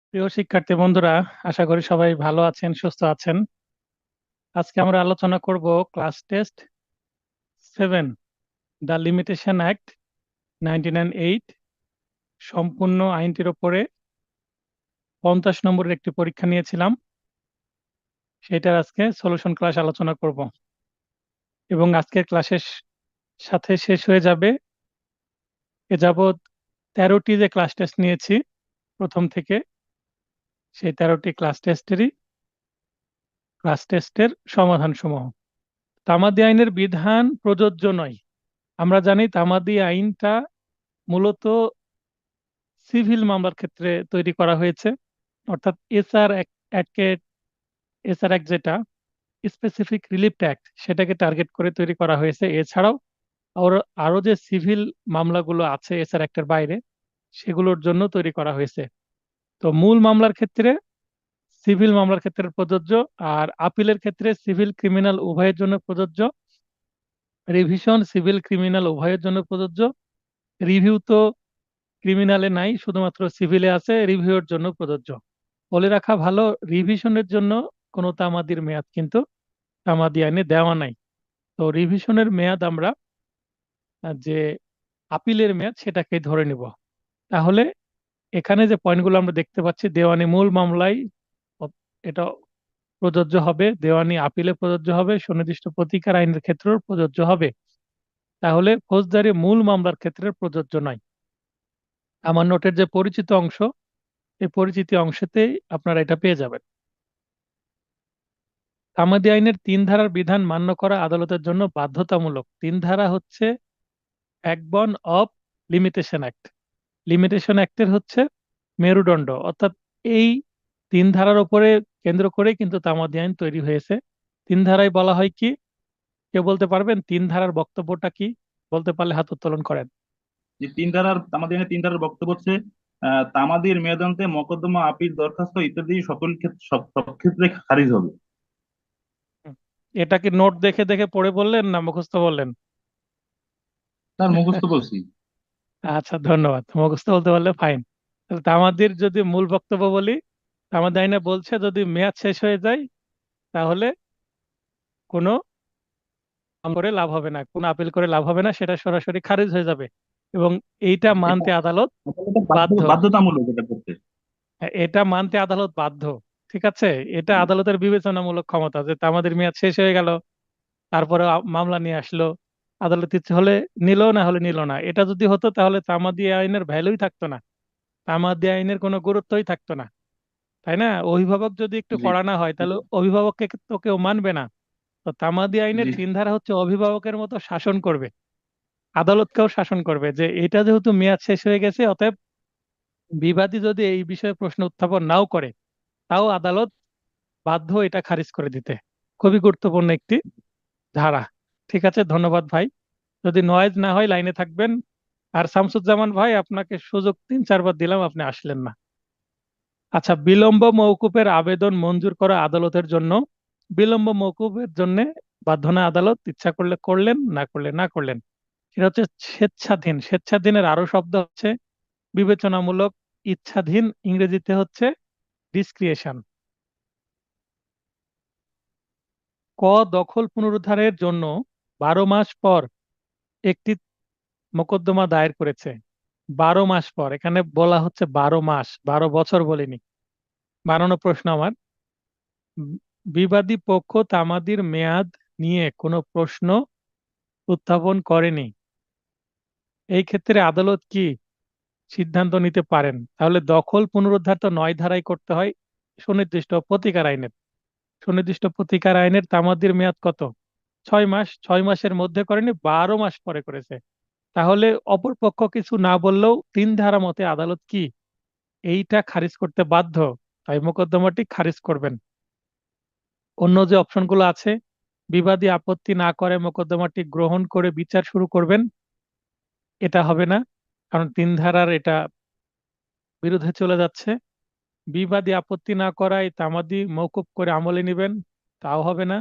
প্রিয় শিক্ষার্থী বন্ধুরা, আশা করি সবাই ভালো আছেন, সুস্থ আছেন। আজকে আমরা আলোচনা করব class test 7, the limitation act 1998, সম্পূর্ণ আইনটির ওপরে 50 নম্বরের একটি পরীক্ষা নিয়েছিলাম। সেটার আজকে সলিউশন ক্লাস আলোচনা করব এবং আজকের ক্লাসের সাথে শেষ হয়ে যাবে। এ যাবৎ 13টি যে ক্লাস টেস্ট নিয়েছি প্রথম থেকে, সেই 13টি ক্লাস টেস্টের সমাধান সমূহ। তামাদি আইনের বিধান প্রযোজ্য নয়। আমরা জানি তামাদি আইনটা মূলত সিভিল মামলার ক্ষেত্রে তৈরি করা হয়েছে, অর্থাৎ এসআর অ্যাক্ট যেটা স্পেসিফিক রিলিফ অ্যাক্ট, সেটাকে টার্গেট করে তৈরি করা হয়েছে। এছাড়াও আরো যে সিভিল মামলাগুলো আছে এসআর অ্যাক্টের বাইরে, সেগুলোর জন্য তৈরি করা হয়েছে। তো মূল মামলার ক্ষেত্রে সিভিল মামলার ক্ষেত্রে প্রযোজ্য, আর আপিলের ক্ষেত্রে সিভিল ক্রিমিনাল উভয়ের জন্য প্রযোজ্য। রিভিশন সিভিল ক্রিমিনাল উভয়ের জন্য প্রযোজ্য। রিভিউ তো ক্রিমিনালে নাই, শুধুমাত্র সিভিলে আছে, রিভিউর জন্য প্রযোজ্য। বলে রাখা ভালো, রিভিশনের জন্য কোনো তামাদির মেয়াদ কিন্তু তামাদি আইনে দেওয়া নাই। তো রিভিশনের মেয়াদ আমরা যে আপিলের মেয়াদ সেটাকে ধরে নিব। তাহলে এখানে যে পয়েন্টগুলো আমরা দেখতে পাচ্ছি, দেওয়ানি মূল মামলায় এটা প্রযোজ্য হবে, দেওয়ানি আপিলে প্রযোজ্য হবে, সুনির্দিষ্ট প্রতিকার আইনের ক্ষেত্রেও প্রযোজ্য হবে। তাহলে ফৌজদারি মূল মামলার ক্ষেত্রে প্রযোজ্য নয়। আমার নোটের যে পরিচিত অংশ, এই পরিচিতি অংশতেই আপনারা এটা পেয়ে যাবেন। তামাদি আইনের 3 ধারার বিধান মান্য করা আদালতের জন্য বাধ্যতামূলক। 3 ধারা হচ্ছে act of limitation act. Limitation অ্যাক্টের হচ্ছে মেরুদণ্ড, অর্থাৎ এই 3 ধারার উপরে কেন্দ্র করে কিন্তু তামাদি আইন তৈরি হয়েছে। 3 ধারায় বলা হয় কি, কেউ বলতে পারবেন 3 ধারার বক্তব্যটা কি? বলতে পারলে হাত উত্তোলন করেন। যে তামাদির তিন ধারার বক্তব্য হচ্ছে তামাদির মেয়াদান্তে মকদ্দমা, আপিল, দরখাস্ত ইত্যাদি সকল ক্ষেত্রে সব ক্ষেত্রে খারিজ হবে। হুম। এটা কি নোট দেখে দেখে পড়ে বললেন না মুখস্থ বললেন? তার মুখস্থ বলছি। আচ্ছা, ধন্যবাদ। মুখস্থ বলতে পারলে ফাইন। তাহলে তামাদির যদি মূল বক্তব্য বলি, তামাদি আইনে বলছে যদি মেয়াদ শেষ হয়ে যায় তাহলে কোনো করে লাভ হবে না, কোনো আপিল করে লাভ হবে না, সেটা সরাসরি খারিজ হয়ে যাবে এবং এইটা এটা মানতে আদালত আদালতের বাধ্য। বাধ্যতামূলক এটা করতে। হ্যাঁ, এটা মানতে আদালত বাধ্য। ঠিক আছে, এটা আদালতের বিবেচনামূলক ক্ষমতা যে আমাদের মেয়াদ শেষ হয়ে গেল, তারপরে মামলা নিয়ে আসলো, আদালত ইচ্ছে হলে নিল, না হলে নিল না। এটা যদি হতো তাহলে তামাদি আইনের ভ্যালুই থাকতো না, তামাদি আইনের কোনো গুরুত্বই থাকতো না, তাই না? অভিভাবক যদি একটু জি, কড়া না হয় তাহলে অভিভাবককে তো কেউ মানবে না। তো তামাদি আইনের জি, 3 ধারা হচ্ছে অভিভাবকের মতো শাসন করবে, আদালতকেও শাসন করবে যে এটা যেহেতু মেয়াদ শেষ হয়ে গেছে, অতএব বিবাদী যদি এই বিষয়ে প্রশ্ন উত্থাপন নাও করে, তাও আদালত বাধ্য এটা খারিজ করে দিতে। খুবই গুরুত্বপূর্ণ একটি ধারা। ঠিক আছে, ধন্যবাদ ভাই। যদি নয়েজ না হয় লাইনে থাকবেন। আর শামসুজ্জামান ভাই, আপনাকে সুযোগ 3-4 বার দিলাম, আপনি আসলেন না। আচ্ছা, বিলম্ব মওকুফের আবেদন মঞ্জুর করা আদালতের জন্য। বিলম্ব মওকুফের জন্য বাধ্য না আদালত, ইচ্ছা করলে করলেন, না করলে না করলেন। সেটা হচ্ছে স্বেচ্ছাধীন। স্বেচ্ছাধীনের আরো শব্দ হচ্ছে বিবেচনামূলক, ইচ্ছাধীন ইংরেজিতে হচ্ছে ডিসক্রিয়েশন। ক, দখল পুনরুদ্ধারের জন্য 12 মাস পর একটি মোকদ্দমা দায়ের করেছে। 12 মাস পর, এখানে বলা হচ্ছে 12 মাস, 12 বছর বলিনি। বানানো প্রশ্ন আমার। উম, বিবাদী পক্ষ তামাদির মেয়াদ নিয়ে কোনো প্রশ্ন উত্থাপন করেনি। এই ক্ষেত্রে আদালত কি সিদ্ধান্ত নিতে পারেন? তাহলে দখল পুনরুদ্ধার তো 9 ধারায় করতে হয় সুনির্দিষ্ট প্রতিকার আইনের। সুনির্দিষ্ট প্রতিকার আইনের তামাদির মেয়াদ কত? 6 মাস। 6 মাসের মধ্যে করেনি, 12 মাস পরে করেছে। তাহলে অপর পক্ষ কিছু না বললেও 3 ধারা মতে আদালত কি এইটা খারিজ করতে বাধ্য, তাই মোকদ্দমাটি খারিজ করবেন। অন্য যে অপশনগুলো আছে, বিবাদী আপত্তি না করে মোকদ্দমাটি গ্রহণ করে বিচার শুরু করবেন, এটা হবে না, কারণ 3 ধারার এটা বিরুদ্ধে চলে যাচ্ছে। বিবাদী আপত্তি না করায় তামাদি মওকুফ করে আমলে নেবেন, তাও হবে না।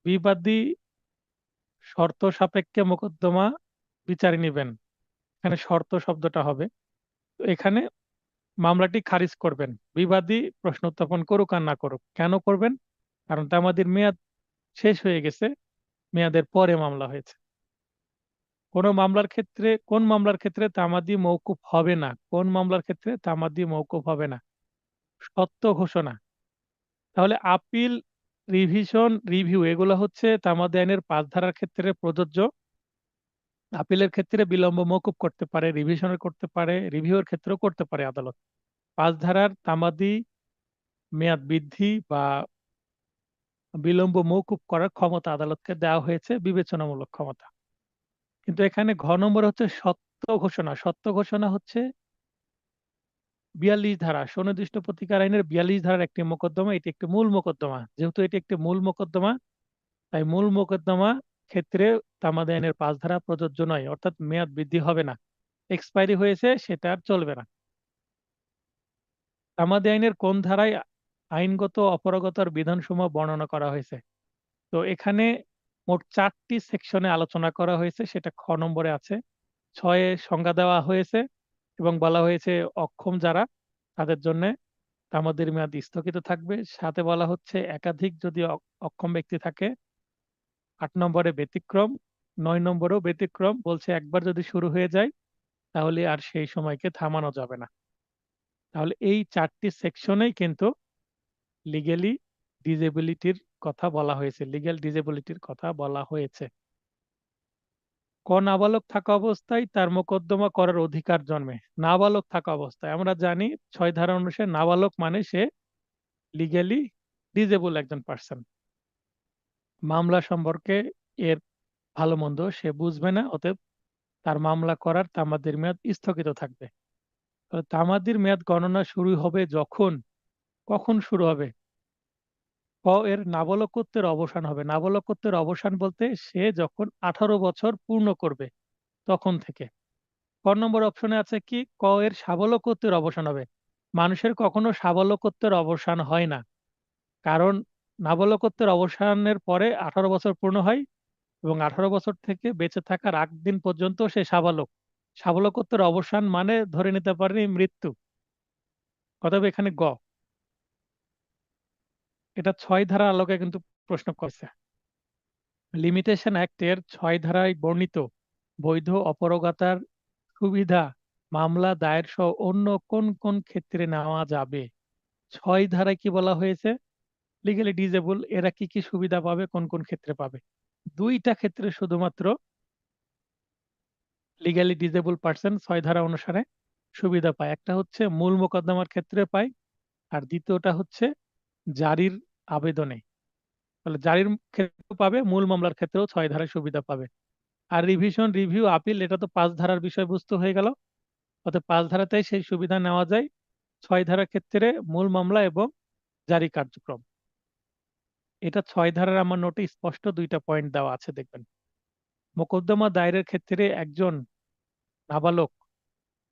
বিবাদী শর্ত সাপেক্ষে মোকদ্দমা বিচারে নেবেন, এখানে শর্ত শব্দটা হবে। এখানে মামলাটি খারিজ করবেন, বিবাদী প্রশ্ন উত্থাপন করুক আর না করুক। কেন করবেন? কারণ তামাদির মেয়াদ শেষ হয়ে গেছে, মেয়াদের পরে মামলা হয়েছে। কোন মামলার ক্ষেত্রে তামাদি মওকুফ হবে না? কোন মামলার ক্ষেত্রে তামাদি মওকুফ হবে না? সত্য ঘোষণা। তাহলে আপিল, রিভিশন, রিভিউ এগুলো হচ্ছে তামাদি আইনের 5 ধারার ক্ষেত্রে প্রযোজ্য। আপিলের ক্ষেত্রে বিলম্ব মওকুফ করতে পারে, রিভিশনের করতে পারে, রিভিউয়ের ক্ষেত্রেও করতে পারে আদালত। 5 ধারার তামাদি মেয়াদ বৃদ্ধি বা বিলম্ব মওকুফ করার ক্ষমতা আদালতকে দেওয়া হয়েছে, বিবেচনামূলক ক্ষমতা। কিন্তু এখানে ঘ নম্বর হচ্ছে সত্য ঘোষণা। সত্য ঘোষণা হচ্ছে 42 ধারা, সুনির্দিষ্ট প্রতিকার আইনের 42 ধারার একটি মোকদ্দমা। এটি একটি মূল মোকদ্দমা। যেহেতু এটি একটি মূল মোকদ্দমা, তাই মূল মোকদ্দমা ক্ষেত্রে তামাদি আইনের 5 ধারা প্রযোজ্য নয়, অর্থাৎ মেয়াদ বৃদ্ধি হবে না। এক্সপায়ারি হয়েছে, সেটা আর চলবে না। তামাদি আইনের কোন ধারায় আইনগত অপারগতার বিধানসমূহ বর্ণনা করা হয়েছে? তো এখানে মোট 4টি সেকশনে আলোচনা করা হয়েছে, সেটা খ নম্বরে আছে। 6-এ সংজ্ঞা দেওয়া হয়েছে এবং বলা হয়েছে অক্ষম যারা, তাদের জন্য তামাদির মেয়াদ স্থগিত থাকবে। সাথে বলা হচ্ছে একাধিক যদি অক্ষম ব্যক্তি থাকে। 8 নম্বরে ব্যতিক্রম, 9 নম্বরেও ব্যতিক্রম বলছে, একবার যদি শুরু হয়ে যায় তাহলে আর সেই সময়কে থামানো যাবে না। তাহলে এই 4টি সেকশনেই কিন্তু লিগেলি ডিজেবিলিটির কথা বলা হয়েছে, লিগ্যাল ডিজেবিলিটির কথা বলা হয়েছে। ক নাবালক থাকা অবস্থায় তার মোকদ্দমা করার অধিকার জন্মে। নাবালক থাকা অবস্থায় আমরা জানি 6 ধারা অনুসারে নাবালক মানে সে লিগ্যালি ডিজেবল একজন পার্সন। মামলা সম্পর্কে এর ভালো মন্দ সে বুঝবে না, অতএব তার মামলা করার তামাদির মেয়াদ স্থগিত থাকবে। তাহলে তামাদির মেয়াদ গণনা শুরু হবে যখন, কখন শুরু হবে? ক এর নাবালকত্বের অবসান হবে। নাবালকত্বের অবসান বলতে সে যখন 18 বছর পূর্ণ করবে তখন থেকে। ক নম্বর অপশনে আছে কি, ক এর সাবালকত্বের অবসান হবে। মানুষের কখনো সাবালকত্বের অবসান হয় না, কারণ নাবালকত্বের অবসানের পরে 18 বছর পূর্ণ হয় এবং 18 বছর থেকে বেঁচে থাকার আগ দিন পর্যন্ত সে সাবালক। সাবালকত্বের অবসান মানে ধরে নিতে পারি মৃত্যু। অতএব এখানে গ। এটা 6 ধারা আলোকে কিন্তু প্রশ্ন করছে। লিমিটেশন অ্যাক্টের 6 ধারায় বর্ণিত বৈধ অপরগতার সুবিধা মামলা দায়ের সহ অন্য কোন কোন ক্ষেত্রে নেওয়া যাবে? 6 ধারায় কি বলা হয়েছে? লিগালি ডিজেবল এরা কি কি সুবিধা পাবে, কোন কোন ক্ষেত্রে পাবে? 2টা ক্ষেত্রে শুধুমাত্র লিগালি ডিজেবল পার্সন 6 ধারা অনুসারে সুবিধা পায়। একটা হচ্ছে মূল মোকদ্দমার ক্ষেত্রে পায়, আর দ্বিতীয়টা হচ্ছে জারির আবেদনে। তাহলে জারির ক্ষেত্রেও পাবে, মূল মামলার ক্ষেত্রেও 6 ধারায় সুবিধা পাবে। আর রিভিশন, রিভিউ, আপিল এটা তো 5 ধারার বিষয়বস্তু হয়ে গেল। অর্থাৎ 5 ধারাতেই সেই সুবিধা নেওয়া যায়। 6 ধারার ক্ষেত্রে মূল মামলা এবং জারি কার্যক্রম। এটা 6 ধারার আমার নোটে স্পষ্ট 2টা পয়েন্ট দেওয়া আছে, দেখবেন। মোকদ্দমা দায়েরের ক্ষেত্রে একজন নাবালক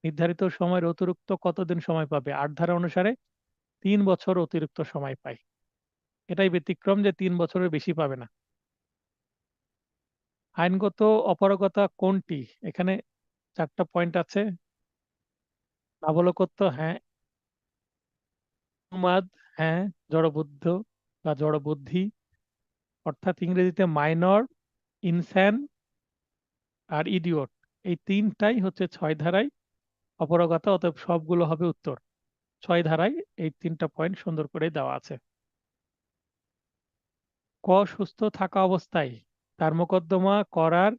নির্ধারিত সময়ের অতিরিক্ত কতদিন সময় পাবে? 8 ধারা অনুসারে 3 বছর অতিরিক্ত সময় পায়। এটাই ব্যতিক্রম যে 3 বছরের বেশি পাবে না। আইনগত অপারগতা কোনটি? এখানে 4টা পয়েন্ট আছে। নাবালকত্ব, হ্যাঁ। উন্মাদ, হ্যাঁ। জড়বুদ্ধ বা জড়বুদ্ধি, অর্থাৎ ইংরেজিতে মাইনর, ইনস্যান আর ইডিওট, এই 3টাই হচ্ছে 6 ধারায় অপারগতা। অতএব সবগুলো হবে উত্তর। 6 ধারায় এই 3টা পয়েন্ট সুন্দর করে দেওয়া আছে। ক সুস্থ থাকা অবস্থায় তার মোকদ্দমা করার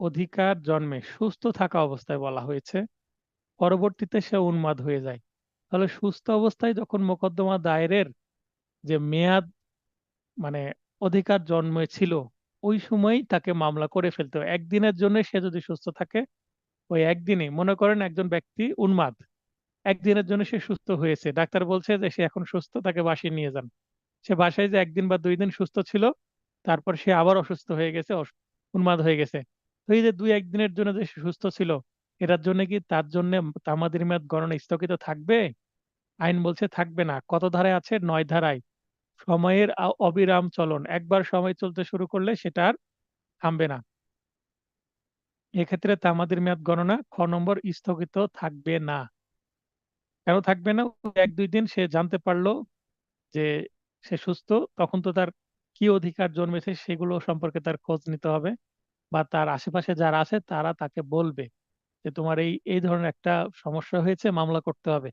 অধিকার জন্মে। সুস্থ থাকা অবস্থায় বলা হয়েছে, পরবর্তীতে সে উন্মাদ হয়ে যায়। তাহলে সুস্থ অবস্থায় যখন মোকদ্দমা দায়েরের যে মেয়াদ, মানে অধিকার জন্মে ছিল, ওই সময়ই তাকে মামলা করে ফেলতে হবে। একদিনের জন্য সে যদি সুস্থ থাকে, ওই একদিনে, মনে করেন একজন ব্যক্তি উন্মাদ, একদিনের জন্য সে সুস্থ হয়েছে, ডাক্তার বলছে যে সে এখন সুস্থ, তাকে বাসায় নিয়ে যান। সে বাসায় যে 1 দিন বা 2 দিন সুস্থ ছিল, তারপর সে আবার অসুস্থ হয়ে গেছে, উন্মাদ হয়ে গেছে। তো এই যে 2-1 দিনের জন্য যে সে সুস্থ ছিল, এটার জন্য কি তার জন্য তামাদির মেয়াদ গণনা স্থগিত থাকবে? আইন বলছে থাকবে না। কত ধারায় আছে? 9 ধারায়। সময়ের অবিরাম চলন, একবার সময় চলতে শুরু করলে সেটা আর থামবে না। এক্ষেত্রে তামাদির মেয়াদ গণনা খ নম্বর স্থগিত থাকবে না। কেন থাকবে না? ওই এক দুই দিন সে জানতে পারলো যে সে সুস্থ, তখন তো তার কি অধিকার জন্মেছে সেগুলো সম্পর্কে তার খোঁজ নিতে হবে, বা তার আশেপাশে যারা আছে তারা তাকে বলবে যে তোমার এই এই ধরনের একটা সমস্যা হয়েছে, মামলা করতে হবে।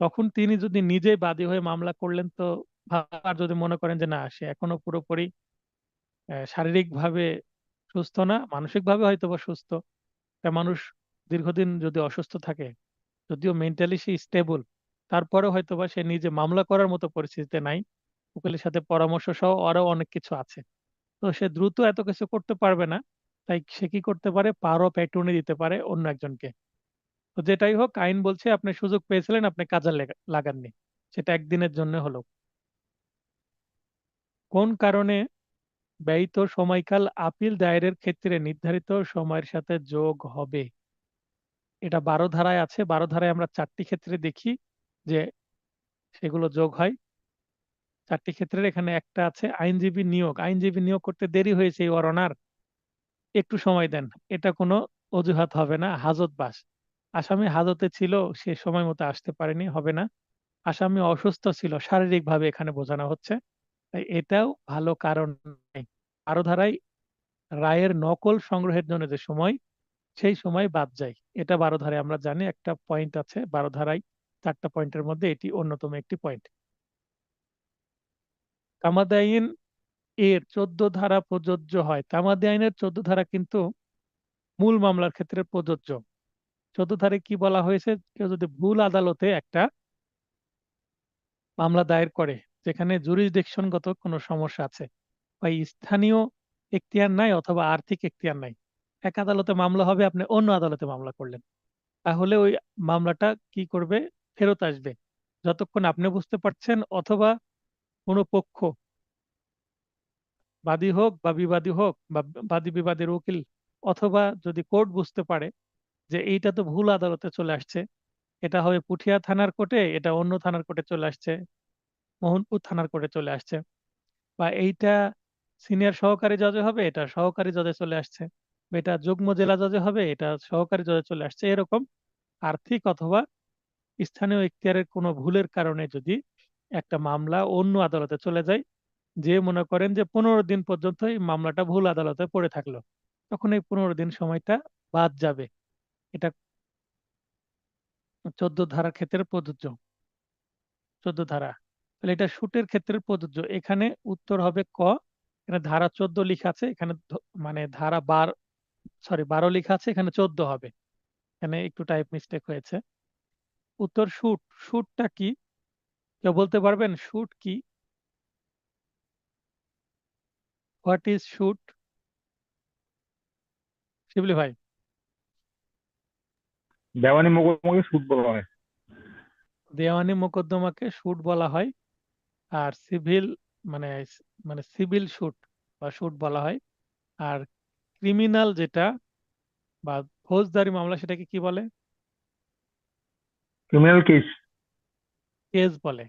তখন তিনি যদি নিজেই বাদী হয়ে মামলা করলেন তো ভালো। আর যদি মনে করেন যে না, সে এখনো পুরোপুরি শারীরিক ভাবে সুস্থ না, মানসিক ভাবে হয়তো বা সুস্থ, একটা মানুষ দীর্ঘদিন যদি অসুস্থ থাকে, যদিও মেন্টালি সে স্টেবল, তারপরে হয়তো বা সে নিজে মামলা করার মতো পরিস্থিতিতে নাই, উকিলের সাথে পরামর্শ সহ আরো অনেক কিছু আছে, তো সে দ্রুত এত কিছু করতে পারবে না। তাই সে কি করতে পারে, পার অফ অ্যাটর্নি দিতে পারে অন্য একজনকে। তো যেটাই হোক, আইন বলছে আপনি সুযোগ পেয়েছিলেন, আপনি কাজে লাগাননি, সেটা একদিনের জন্য হলো। কোন কারণে ব্যয়িত সময়কাল আপিল দায়েরের ক্ষেত্রে নির্ধারিত সময়ের সাথে যোগ হবে? এটা 12 ধারায় আছে। 12 ধারায় আমরা 4টি ক্ষেত্রে দেখি যে সেগুলো যোগ হয়। 4টি ক্ষেত্রের এখানে একটা আছে আইনজীবী নিয়োগ। আইনজীবী নিয়োগ করতে দেরি হয়েছে ইওর অনার, একটু সময় দেন। এটা কোনো অজুহাত হবে না। হাজত বাস, আসামি হাজতে ছিল, সে সময় মতো আসতে পারেনি, হবে না। আসামি অসুস্থ ছিল, শারীরিক ভাবে এখানে বোঝানো হচ্ছে, তাই এটাও ভালো কারণ নেই। 12 ধারায় রায়ের নকল সংগ্রহের জন্য যে সময়, সেই সময় বাদ যায়। এটা 12 ধারায় আমরা জানি, একটা পয়েন্ট আছে 12 ধারায়। 4টা পয়েন্টের মধ্যে এটি অন্যতম একটি পয়েন্ট। তামাদি আইন এর 14 ধারা প্রযোজ্য হয়। তামাদি আইনের 14 ধারা কিন্তু মূল মামলার ক্ষেত্রে প্রযোজ্য। 14 ধারায় কি বলা হয়েছে, কেউ যদি ভুল আদালতে একটা মামলা দায়ের করে, যেখানে জুরিসডিকশনগত কোনো সমস্যা আছে, বা স্থানীয় এখতিয়ার নাই অথবা আর্থিক এখতিয়ার নাই, এক আদালতে মামলা হবে, আপনি অন্য আদালতে মামলা করলেন, তাহলে ওই মামলাটা কি করবে, ফেরত আসবে, যতক্ষণ আপনি বুঝতে পারছেন অথবা কোনো পক্ষ, বাদী হোক বা বিবাদী হোক, বা বাদী বিবাদের উকিল, অথবা যদি কোর্ট বুঝতে পারে যে এইটা তো ভুল আদালতে চলে আসছে, এটা হবে পুঠিয়া থানার কোর্টে, এটা অন্য থানার কোর্টে চলে আসছে, মোহনপুর থানার কোর্টে চলে আসছে, বা এইটা সিনিয়র সহকারী জজে হবে, এটা সহকারী জজে চলে আসছে, বা এটা যুগ্ম জেলা জজে হবে, এটা সহকারী জজে চলে আসছে, এরকম আর্থিক অথবা স্থানীয় এখতিয়ারের কোনো ভুলের কারণে যদি একটা মামলা অন্য আদালতে চলে যায়, যে মনে করেন যে 15 দিন পর্যন্ত এই মামলাটা ভুল আদালতে পড়ে থাকলো, তখন এই 15 দিন সময়টা বাদ যাবে। এটা 14 ধারার ক্ষেত্রে প্রযোজ্য। 14 ধারা, তাহলে এটা শুটের ক্ষেত্রে প্রযোজ্য। এখানে উত্তর হবে ক। এখানে ধারা 14 লেখা আছে, এখানে মানে ধারা 12, সরি 12 লেখা আছে, এখানে 14 হবে। এখানে একটু টাইপ মিস্টেক হয়েছে। উত্তর শুট। শুটটা কি, কেউ বলতে পারবেন শুট কি? হোয়াট ইজ শুট, শিবলি ভাই? দেওয়ানি মোকদ্দমাকে সুদ বলা হয়। দেওয়ানি মোকদ্দমাকে শুট বলা হয়। আর সিভিল মানে মানে সিভিল শুট বা শুট বলা হয়। আর ক্রিমিনাল যেটা বা ফৌজদারি মামলা, সেটাকে কি বলে? Criminal case. কেস বলে।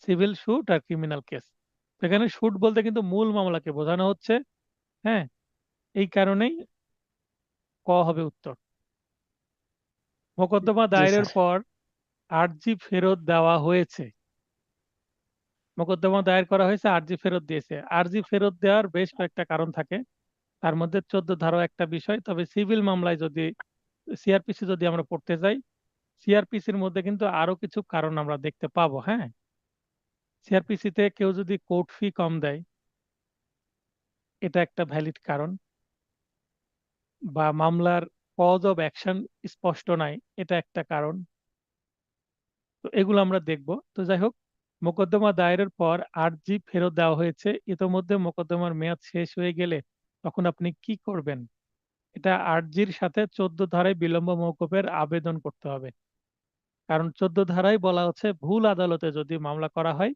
সিভিল শুট আর ক্রিমিনাল কেস। এখানে শুট বলতে কিন্তু মূল মামলাকে বোঝানো হচ্ছে। হ্যাঁ, এই কারণেই ক হবে উত্তর। মোকদ্দমা জি দায়েরের স্যার। পর আর্জি ফেরত দেওয়া হয়েছে। মোকদ্দমা দায়ের করা হয়েছে, আর্জি ফেরত দিয়েছে। আর্জি ফেরত দেওয়ার বেশ কয়েকটা কারণ থাকে, তার মধ্যে 14 ধারা একটা বিষয়। তবে সিভিল মামলায় যদি, সিআরপিসি যদি আমরা পড়তে যাই, সিআরপিসির মধ্যে কিন্তু আরো কিছু কারণ আমরা দেখতে পাবো। হ্যাঁ, সিআরপিসিতে কেউ যদি কোর্ট ফি কম দেয়, এটা একটা ভ্যালিড কারণ, বা মামলার কজ অফ অ্যাকশন স্পষ্ট নাই, এটা একটা কারণ। তো এগুলো আমরা দেখব। তো যাই হোক, মোকদ্দমা দায়েরের পর আর্জি ফেরত দেওয়া হয়েছে, ইতোমধ্যে মোকদ্দমার মেয়াদ শেষ হয়ে গেলে তখন আপনি কি করবেন? এটা আর্জির সাথে 14 ধারায় বিলম্ব মওকুফের আবেদন করতে হবে। কারণ 14 ধারায় বলা হচ্ছে ভুল আদালতে যদি মামলা করা হয়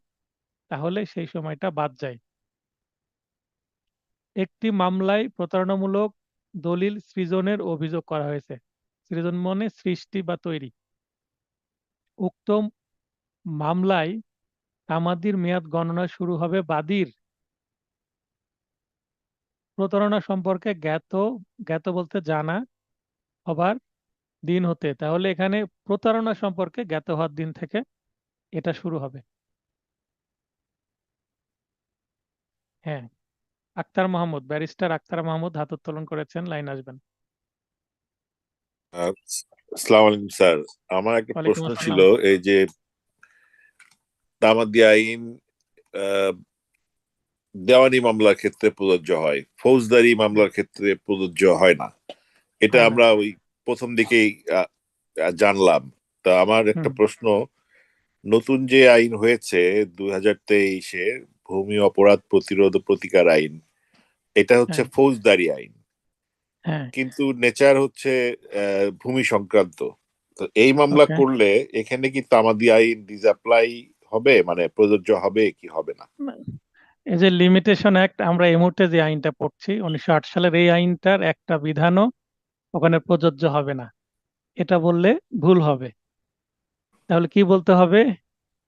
তাহলে সেই সময়টা বাদ যায়। একটি মামলায় প্রতারণামূলক দলিল সৃজনের অভিযোগ করা হয়েছে। সৃজন মানে সৃষ্টি বা তৈরি। উক্ত মামলায় তামাদির মেয়াদ গণনা শুরু হবে বাদীর প্রতারণা সম্পর্কে জ্ঞাত, জ্ঞাত বলতে জানা হবার দিন হতে, তাহলে এখানে প্রতারণা সম্পর্কে জ্ঞাত হওয়ার দিন থেকে এটা শুরু হবে। হ্যাঁ, আক্তার মাহমুদ, ব্যারিস্টার আক্তার মাহমুদ হাত উত্তোলন করেছেন, লাইন আসবেন। আহ, আসসালামু আলাইকুম স্যার। আমার একটা ওয়ালাইকুম প্রশ্ন ছিল, আসসালাম। এই যে তামাদি আইন আহ, দেওয়ানি মামলার ক্ষেত্রে প্রযোজ্য হয়, ফৌজদারি মামলার ক্ষেত্রে প্রযোজ্য হয় না, এটা হয় না। আমরা ওই প্রথম দিকেই জানলাম। তা আমার একটা হুম। প্রশ্ন, নতুন যে আইন হয়েছে 2023-এ, ভূমি অপরাধ প্রতিরোধ ও প্রতিকার আইন, এটা হচ্ছে হ্যাঁ। ফৌজদারি আইন, হ্যাঁ। কিন্তু নেচার হচ্ছে ভূমি সংক্রান্ত। তো এই মামলা ওকে। করলে এখানে কি তামাদি আইন ডিসঅ্যাপ্লাই হবে, মানে প্রযোজ্য হবে কি হবে না? এই যে লিমিটেশন অ্যাক্ট, আমরা এই মুহূর্তে যে আইনটা পড়ছি 1908 সালের, এই আইনটার একটা বিধানও ওখানে প্রযোজ্য হবে না, এটা বললে ভুল হবে। তাহলে কি বলতে হবে?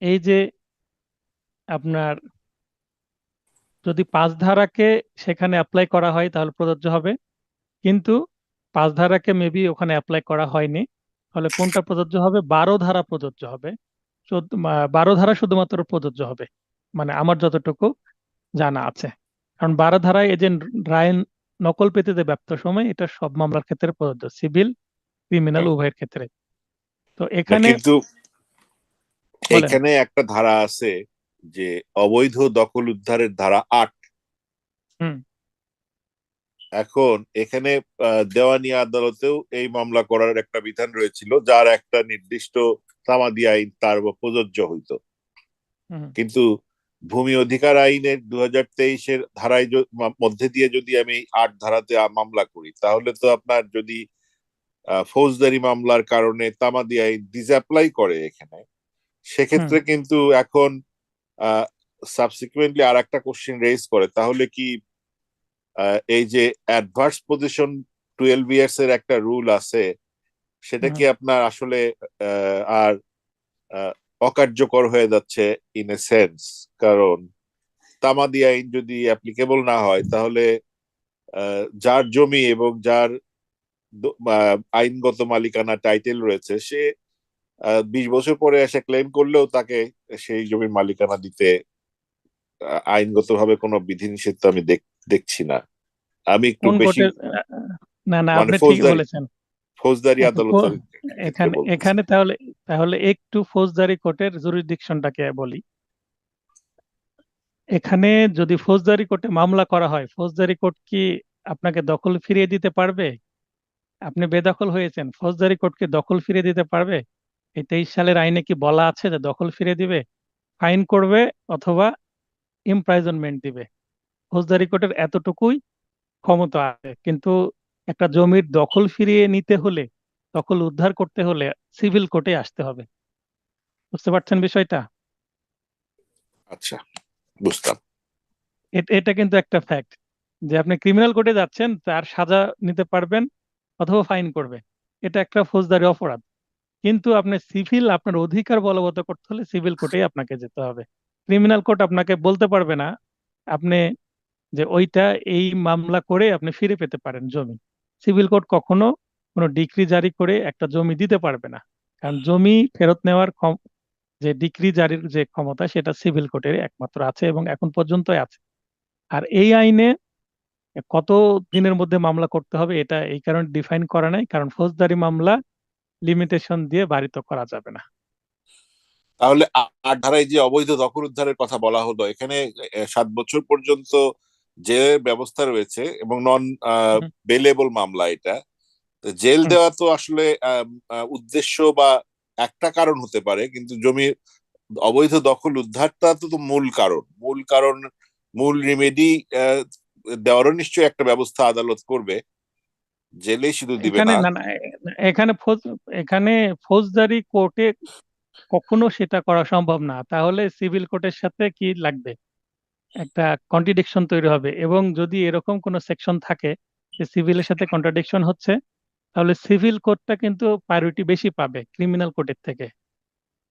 এই যে আপনার যদি পাঁচ ধারাকে সেখানে অ্যাপ্লাই করা হয় তাহলে প্রযোজ্য হবে, কিন্তু পাঁচ ধারাকে মেবি ওখানে অ্যাপ্লাই করা হয়নি, তাহলে কোনটা প্রযোজ্য হবে? 12 ধারা প্রযোজ্য হবে। 12 ধারা শুধুমাত্র প্রযোজ্য হবে, মানে আমার যতটুকু জানা আছে। কারণ 12 ধারায় এই যে রায় নকল পেতে যে ব্যপ্ত সময়, এটা সব মামলার ক্ষেত্রে প্রযোজ্য, সিভিল ক্রিমিনাল উভয়ের ক্ষেত্রে। তো না, এখানে কিন্তু বলেন। এখানে একটা ধারা আছে, যে অবৈধ দখল উদ্ধারের ধারা 8। হুম। এখন এখানে দেওয়ানি আদালতেও এই মামলা করার একটা বিধান রয়েছিল, যার একটা নির্দিষ্ট তামাদি আইন তার উপর প্রযোজ্য হইতো। হুম। কিন্তু ভূমি অধিকার আইনের 2023-এর ধারায় মধ্যে দিয়ে যদি আমি 8 ধারাতে মামলা করি, তাহলে তো আপনার যদি ফৌজদারি মামলার কারণে তামাদি আইন ডিসঅ্যাপ্লাই করে এখানে, হুম। সেক্ষেত্রে কিন্তু এখন সাবসিকুয়েন্টলি আর একটা কোশ্চেন রেজ করে, তাহলে কি এই যে অ্যাডভার্স পজিশন 12 ইয়ার্স এর একটা রুল আছে, সেটা হুম। কি আপনার আসলে আর অকার্যকর হয়ে যাচ্ছে ইন এ সেন্স? কারণ তামাদি আইন যদি অ্যাপ্লিকেবল না হয়, তাহলে যার জমি এবং যার আইনগত মালিকানা টাইটেল রয়েছে, সে 20 বছর পরে এসে ক্লেম করলেও তাকে সেই জমির মালিকানা দিতে আইনগতভাবে কোনো বিধিনিষেধ তো আমি দেখছি না। আমি একটু কোন বেশি, কোর্টের? না না, মানে আপনি ঠিক ফৌজদারি বলেছেন। ফৌজদারি এখন আদালতের ক্ষেত্রে এখানে বলতেছি। এখানে তাহলে তাহলে একটু ফৌজদারি কোর্টের জুরিসডিকশনটাকে বলি। এখানে যদি ফৌজদারি কোর্টে মামলা করা হয়, ফৌজদারি কোর্ট কি আপনাকে দখল ফিরিয়ে দিতে পারবে? আপনি বেদখল হয়েছেন, ফৌজদারি কোর্ট কি দখল ফিরিয়ে দিতে পারবে? এই 23 সালের আইনে কি বলা আছে যে দখল ফিরিয়ে দিবে? ফাইন করবে অথবা ইমপ্রাইজনমেন্ট দিবে। ফৌজদারি কোর্টের এতটুকুই ক্ষমতা আছে, কিন্তু একটা জমির দখল ফিরিয়ে নিতে হলে, দখল উদ্ধার করতে হলে সিভিল কোর্টে আসতে হবে। বুঝতে পারছেন বিষয়টা? আচ্ছা, বুঝতাম। এটা কিন্তু একটা ফ্যাক্ট, যে আপনি ক্রিমিনাল কোর্টে যাচ্ছেন, তার সাজা নিতে পারবেন অথবা ফাইন করবে, এটা একটা ফৌজদারি অপরাধ। কিন্তু আপনি সিভিল, আপনার অধিকার বলবৎ করতে হলে সিভিল কোর্টেই আপনাকে যেতে হবে। ক্রিমিনাল কোর্ট আপনাকে বলতে পারবে না আপনি যে ওইটা এই মামলা করে আপনি ফিরে পেতে পারেন জমি। সিভিল কোর্ট কখনো কোনো ডিক্রি জারি করে একটা জমি দিতে পারবে না, কারণ জমি ফেরত নেওয়ার যে ডিক্রি জারির যে ক্ষমতা, সেটা সিভিল কোর্টের একমাত্র আছে এবং এখন পর্যন্তই আছে। আর এই আইনে কত দিনের মধ্যে মামলা করতে হবে এটা এই কারণে ডিফাইন করা নাই, কারণ ফৌজদারি মামলা লিমিটেশন দিয়ে বারিত করা যাবে না। তাহলে 8 ধারায় যে অবৈধ দখল উদ্ধারের কথা বলা হলো, এখানে 7 বছর পর্যন্ত জেলের ব্যবস্থা রয়েছে এবং নন হুম। বেলেবল মামলা এটা। তো জেল হুম। দেওয়া তো আসলে উদ্দেশ্য বা একটা কারণ হতে পারে, কিন্তু জমির অবৈধ দখল উদ্ধারটা তো তো মূল কারণ, মূল রেমেডি দেওয়ারও নিশ্চয়ই একটা ব্যবস্থা আদালত করবে, জেলেই শুধু দিবে এখানে না। না না, এখানে এখানে ফৌজদারি কোর্টে কখনো সেটা করা সম্ভব না, তাহলে সিভিল কোর্টের সাথে কি লাগবে, একটা কন্ট্রাডিকশন তৈরি হবে। এবং যদি এরকম কোনো সেকশন থাকে যে সিভিলের সাথে কন্ট্রাডিকশন হচ্ছে, তাহলে সিভিল কোর্টটা কিন্তু প্রায়োরিটি বেশি পাবে ক্রিমিনাল কোর্টের থেকে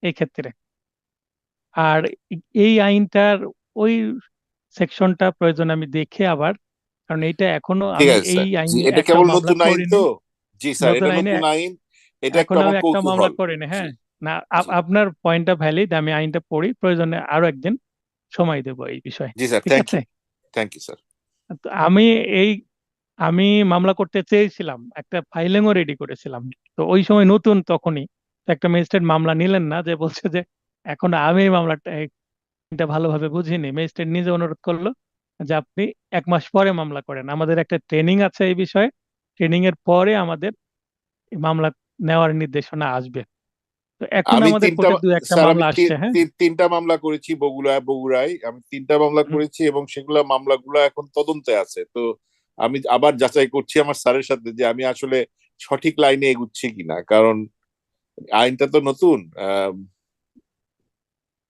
এই ক্ষেত্রে। আর এই আইনটার ওই সেকশনটা প্রয়োজন আমি দেখে আবার, কারণ এইটা এখনো ঠিক আমি আছে এই স্যার, জি, আইনে এটা একটা কেবল মামলা নতুন আইন করিনি। তো। জি স্যার, নতুন এটা আইনে নতুন আইন, এটা একটু এখন আমি আমার একটা মামলা কৌতূহল। করিনি, জি, হ্যাঁ। না, জি, আপনার পয়েন্টটা ভ্যালিড, আমি আইনটা পড়ি, প্রয়োজনে আরো একদিন সময় দেবো এই বিষয়ে। জি স্যার, ঠিক থ্যাংক আছে। You, thank you sir. তো এই আমি মামলা করতে চেয়েছিলাম, একটা ফাইলিংও রেডি করেছিলাম। তো ওই সময় নতুন তখনই, তো একটা ম্যাজিস্ট্রেট মামলা নিলেন না, যে বলছে যে এখন আমি এই মামলাটা এটা ভালোভাবে বুঝিনি। ম্যাজিস্ট্রেট নিজে অনুরোধ করলো যে আপনি 1 মাস পরে মামলা করেন, আমাদের একটা ট্রেনিং আছে এই বিষয়ে, ট্রেনিং এর পরে আমাদের এই মামলা নেওয়ার নির্দেশনা আসবে। তো এখন আমি আমাদের তিনটা, কোর্টে দু একটা স্যার আমি মামলা আসছে, হ্যাঁ। তিনটা মামলা করেছি বগুড়ায় আমি তিনটা মামলা হুম। করেছি, এবং সেগুলা মামলাগুলো এখন তদন্তে আছে। তো আমি আবার যাচাই করছি আমার স্যারের সাথে যে আমি আসলে সঠিক লাইনে এগুচ্ছি কিনা, কারণ আইনটা তো নতুন,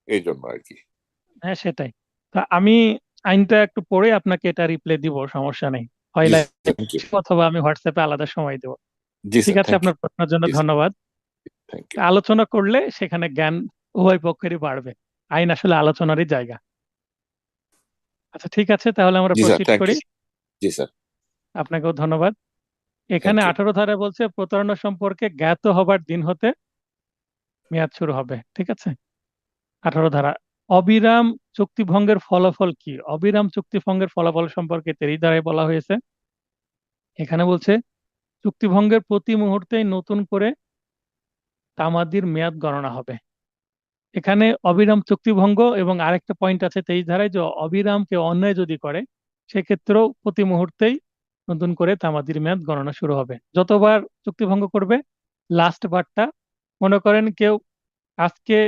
এই জন্য আর কি। হ্যাঁ, সেটাই। তা আমি আইনটা একটু পড়ে আপনাকে এটা রিপ্লাই দিব, সমস্যা নেই। হয় জি live স্যার, থ্যাংক ইউ। অথবা আমি হোয়াটসঅ্যাপে আলাদা সময় দেবো। জি ঠিক স্যার, আছে, থ্যাংক ইউ। আপনার প্রশ্নের জন্য জি স্যার, ধন্যবাদ। থ্যাংক তা ইউ। আলোচনা করলে সেখানে জ্ঞান উভয় পক্ষেরই বাড়বে। আইন আসলে আলোচনারই জায়গা। আচ্ছা, ঠিক আছে, তাহলে আমরা জি স্যার, প্রসিড থ্যাংক করি। ইউ। জি স্যার, আপনাকেও ধন্যবাদ। এখানে থ্যাংক ইউ। 18 ধারা বলছে প্রতারণা সম্পর্কে জ্ঞাত হবার দিন হতে মেয়াদ শুরু হবে। ঠিক আছে। 18 ধারা, অবিরাম চুক্তি ভঙ্গের ফলাফল কি? অবিরাম চুক্তি ভঙ্গের ফলাফল সম্পর্কে 23 ধারায় বলা হয়েছে। এখানে বলছে চুক্তি ভঙ্গের প্রতি মুহূর্তেই নতুন করে তামাদির মেয়াদ গণনা হবে। এখানে অবিরাম চুক্তি ভঙ্গ এবং আরেকটা পয়েন্ট আছে 23 ধারায়, যে অবিরাম কেউ অন্যায় যদি করে সেক্ষেত্রেও প্রতি মুহূর্তেই নতুন করে তামাদির মেয়াদ গণনা শুরু হবে। যতবার চুক্তি ভঙ্গ করবে, লাস্ট বারটা, মনে করেন কেউ আজকে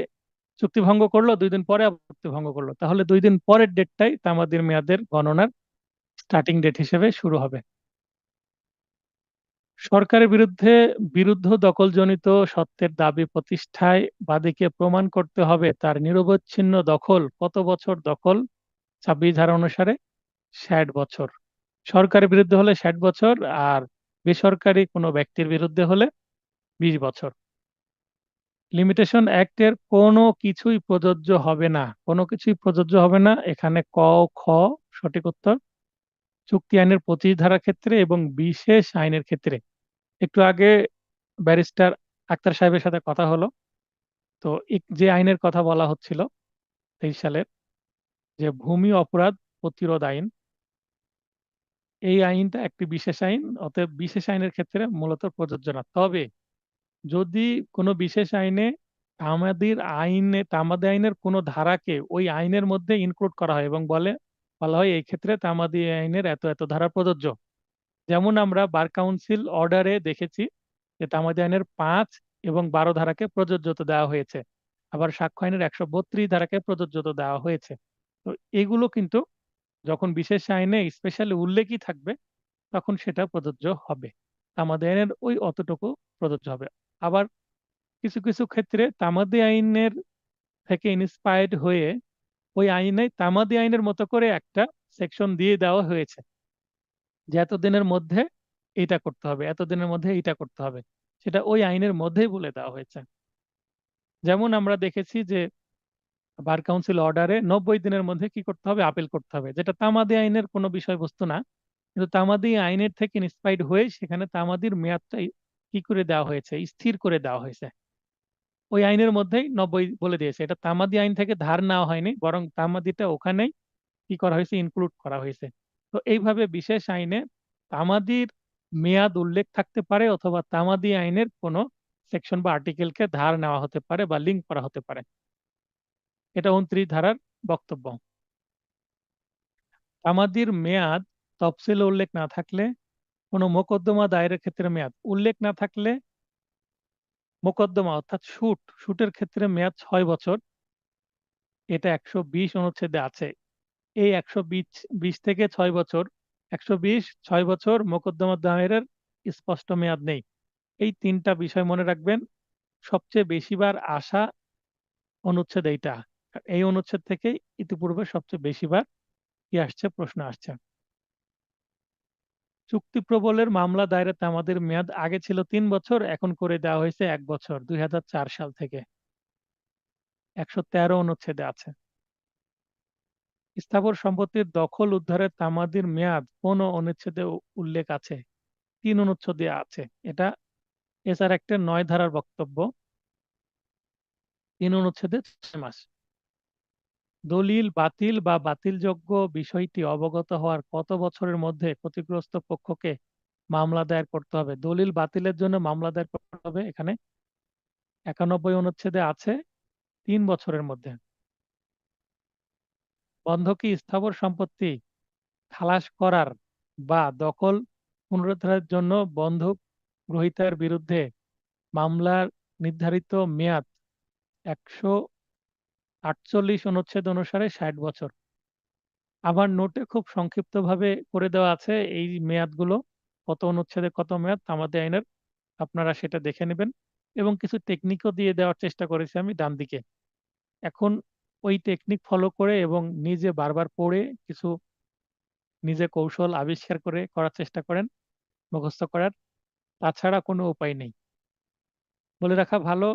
চুক্তি ভঙ্গ করলো, 2 দিন পরে আবার চুক্তি ভঙ্গ করলো, তাহলে 2 দিন পরের ডেটটাই তামাদির মেয়াদের গণনার স্টার্টিং ডেট হিসেবে শুরু হবে। সরকারের বিরুদ্ধে বিরুদ্ধ দখলজনিত সত্ত্বের দাবি প্রতিষ্ঠায় বাদীকে প্রমাণ করতে হবে তার নিরবচ্ছিন্ন দখল কত বছর দখল। 26 ধারা অনুসারে 60 বছর। সরকারের বিরুদ্ধে হলে 60 বছর, আর বেসরকারি কোনো ব্যক্তির বিরুদ্ধে হলে 20 বছর। লিমিটেশন অ্যাক্টের কোনো কিছুই প্রযোজ্য হবে না, কোনো কিছুই প্রযোজ্য হবে না। এখানে ক, খ সঠিক উত্তর। চুক্তি আইনের 25 ধারা ক্ষেত্রে এবং বিশেষ আইনের ক্ষেত্রে। একটু আগে ব্যারিস্টার আক্তার সাহেবের সাথে কথা হলো, তো যে আইনের কথা বলা হচ্ছিল 23 সালের, যে ভূমি অপরাধ প্রতিরোধ আইন, এই আইনটা একটি বিশেষ আইন, অতএব বিশেষ আইনের ক্ষেত্রে মূলত প্রযোজ্য না। তবে যদি কোনো বিশেষ আইনে তামাদি আইনের কোনো ধারাকে ওই আইনের মধ্যে ইনক্লুড করা হয় এবং বলা হয় এই ক্ষেত্রে তামাদি আইনের এত এত ধারা প্রযোজ্য। যেমন আমরা বার কাউন্সিল অর্ডারে দেখেছি যে তামাদি আইনের 5 এবং 12 ধারাকে প্রযোজ্যতা দেওয়া হয়েছে, আবার সাক্ষ্য আইনের 132 ধারাকে প্রযোজ্যতা দেওয়া হয়েছে। তো এগুলো কিন্তু যখন বিশেষ আইনে স্পেশালি উল্লেখই থাকবে তখন সেটা প্রযোজ্য হবে, তামাদি আইনের ওই অতটুকু প্রযোজ্য হবে। আবার কিছু কিছু ক্ষেত্রে তামাদি আইনের থেকে ইন্সপায়ার্ড হয়ে ওই আইনে তামাদি আইনের মতো করে একটা সেকশন দিয়ে দেওয়া হয়েছে, যে এতদিনের মধ্যে এইটা করতে হবে, এতদিনের মধ্যে এইটা করতে হবে, সেটা ওই আইনের মধ্যেই বলে দেওয়া হয়েছে। যেমন আমরা দেখেছি যে বার কাউন্সিল অর্ডারে 90 দিনের মধ্যে কি করতে হবে, আপিল করতে হবে, যেটা তামাদি আইনের কোনো বিষয়বস্তু না, কিন্তু তামাদি আইনের থেকে ইন্সপায়ার্ড হয়ে সেখানে তামাদির মেয়াদটা কি করে দেওয়া হয়েছে, স্থির করে দেওয়া হয়েছে। ওই আইনের মধ্যেই 90 বলে দিয়েছে, এটা তামাদি আইন থেকে ধার নেওয়া হয়নি, বরং তামাদিটা ওখানেই কি করা হয়েছে, ইনক্লুড করা হয়েছে। তো এইভাবে বিশেষ আইনে তামাদির মেয়াদ উল্লেখ থাকতে পারে, অথবা তামাদি আইনের কোনো সেকশন বা আর্টিকেলকে ধার নেওয়া হতে পারে বা লিঙ্ক করা হতে পারে। এটা 29 ধারার বক্তব্য। তামাদির মেয়াদ তফসিলে উল্লেখ না থাকলে, কোনো মোকদ্দমা দায়েরের ক্ষেত্রে মেয়াদ উল্লেখ না থাকলে, মোকদ্দমা অর্থাৎ শুটের ক্ষেত্রে মেয়াদ 6 বছর, এটা 120 অনুচ্ছেদে আছে। এই 120 থেকে 6 বছর, 120, 6 বছর মোকদ্দমা দায়েরের স্পষ্ট মেয়াদ নেই। এই তিনটা বিষয় মনে রাখবেন। সবচেয়ে বেশিবার আসা অনুচ্ছেদ এইটা, এই অনুচ্ছেদ থেকে ইতিপূর্বে সবচেয়ে বেশিবার কি আসছে, প্রশ্ন আসছে। চুক্তি প্রবলের মামলা দায়েরে আমাদের মেয়াদ আগে ছিল 3 বছর, এখন করে দেওয়া হয়েছে 1 বছর, 2004 সাল থেকে। 113 অনুচ্ছেদে আছে। স্থাবর সম্পত্তির দখল উদ্ধারের তামাদির মেয়াদ কোন অনুচ্ছেদে উল্লেখ আছে? 3 অনুচ্ছেদে আছে। এটা এছাড়া একটা 9 ধারার বক্তব্য 3 অনুচ্ছেদে 6 মাস। দলিল বাতিল বা বাতিলযোগ্য বিষয়টি অবগত হওয়ার কত বছরের মধ্যে ক্ষতিগ্রস্ত পক্ষকে মামলা দায়ের করতে হবে? দলিল বাতিলের জন্য মামলা দায়ের করতে হবে এখানে 91 অনুচ্ছেদে আছে 3 বছরের মধ্যে। বন্ধকি স্থাবর সম্পত্তি খালাস করার বা দখল পুনরুদ্ধারের জন্য বন্ধক গ্রহীতার বিরুদ্ধে মামলার নির্ধারিত মেয়াদ 148 অনুচ্ছেদ অনুসারে 60 বছর। আবার নোটে খুব সংক্ষিপ্তভাবে করে দেওয়া আছে এই মেয়াদগুলো, কত অনুচ্ছেদে কত মেয়াদ তামাদি আইনের, আপনারা সেটা দেখে নেবেন। এবং কিছু টেকনিকও দিয়ে দেওয়ার চেষ্টা করেছি আমি ডান দিকে। এখন ওই টেকনিক ফলো করে এবং নিজে বারবার পড়ে কিছু নিজে কৌশল আবিষ্কার করে করার চেষ্টা করেন, মুখস্থ করার। তাছাড়া কোনো উপায় নেই। বলে রাখা ভালো,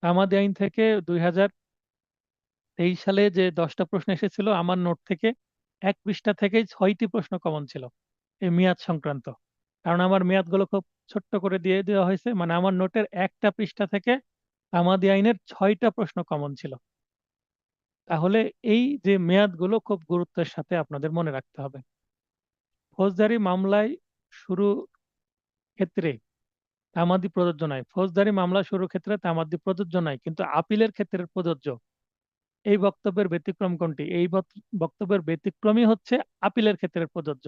তামাদি আইন থেকে 2023 সালে যে 10টা প্রশ্ন এসেছিল আমার নোট থেকে 1 পৃষ্ঠা থেকেই 6টি প্রশ্ন কমন ছিল এই মেয়াদ সংক্রান্ত। কারণ আমার মেয়াদগুলো খুব ছোট্ট করে দিয়ে দেওয়া হয়েছে, মানে আমার নোটের একটা পৃষ্ঠা থেকে তামাদি আইনের 6টা প্রশ্ন কমন ছিল। তাহলে এই যে মেয়াদগুলো খুব গুরুত্বের সাথে আপনাদের মনে রাখতে হবে। ফৌজদারি মামলায় শুরু ক্ষেত্রে তামাদি প্রযোজ্য নয়। ফৌজদারি মামলা শুরুর ক্ষেত্রে তামাদি প্রযোজ্য নয়, কিন্তু আপিলের ক্ষেত্রে প্রযোজ্য। এই বক্তব্যের ব্যতিক্রম কোনটি? এই বক্তব্যের ব্যতিক্রমই হচ্ছে আপিলের ক্ষেত্রে প্রযোজ্য।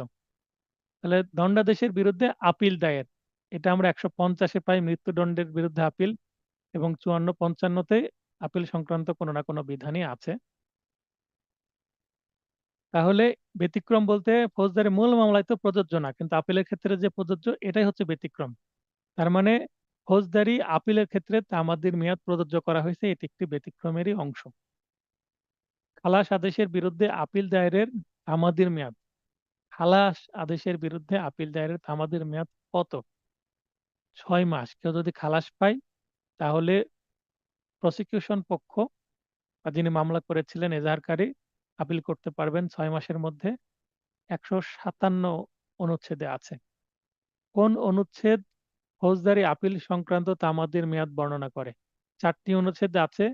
তাহলে দণ্ডাদেশের বিরুদ্ধে আপিল দায়ের, এটা আমরা 150-এ পাই মৃত্যুদণ্ডের বিরুদ্ধে আপিল, এবং 54-55-তে আপিল সংক্রান্ত কোনো না কোনো বিধানই আছে। তাহলে ব্যতিক্রম বলতে ফৌজদারি মূল মামলায় তো প্রযোজ্য না, কিন্তু আপিলের ক্ষেত্রে যে প্রযোজ্য এটাই হচ্ছে ব্যতিক্রম। তার মানে ফৌজদারি আপিলের ক্ষেত্রে তামাদির মেয়াদ প্রযোজ্য করা হয়েছে, এটি একটি ব্যতিক্রমেরই অংশ। খালাস আদেশের বিরুদ্ধে আপিল দায়েরের তামাদির মেয়াদ, খালাস আদেশের বিরুদ্ধে আপিল দায়েরের তামাদির মেয়াদ কত? 6 মাস। কেউ যদি খালাস পায় তাহলে প্রসিকিউশন পক্ষ বা যিনি মামলা করেছিলেন এজাহারকারী আপিল করতে পারবেন 6 মাসের মধ্যে। 157 অনুচ্ছেদে আছে। কোন অনুচ্ছেদ ফৌজদারি আপিল সংক্রান্ত তামাদির মেয়াদ বর্ণনা করে? 4টি অনুচ্ছেদ আছে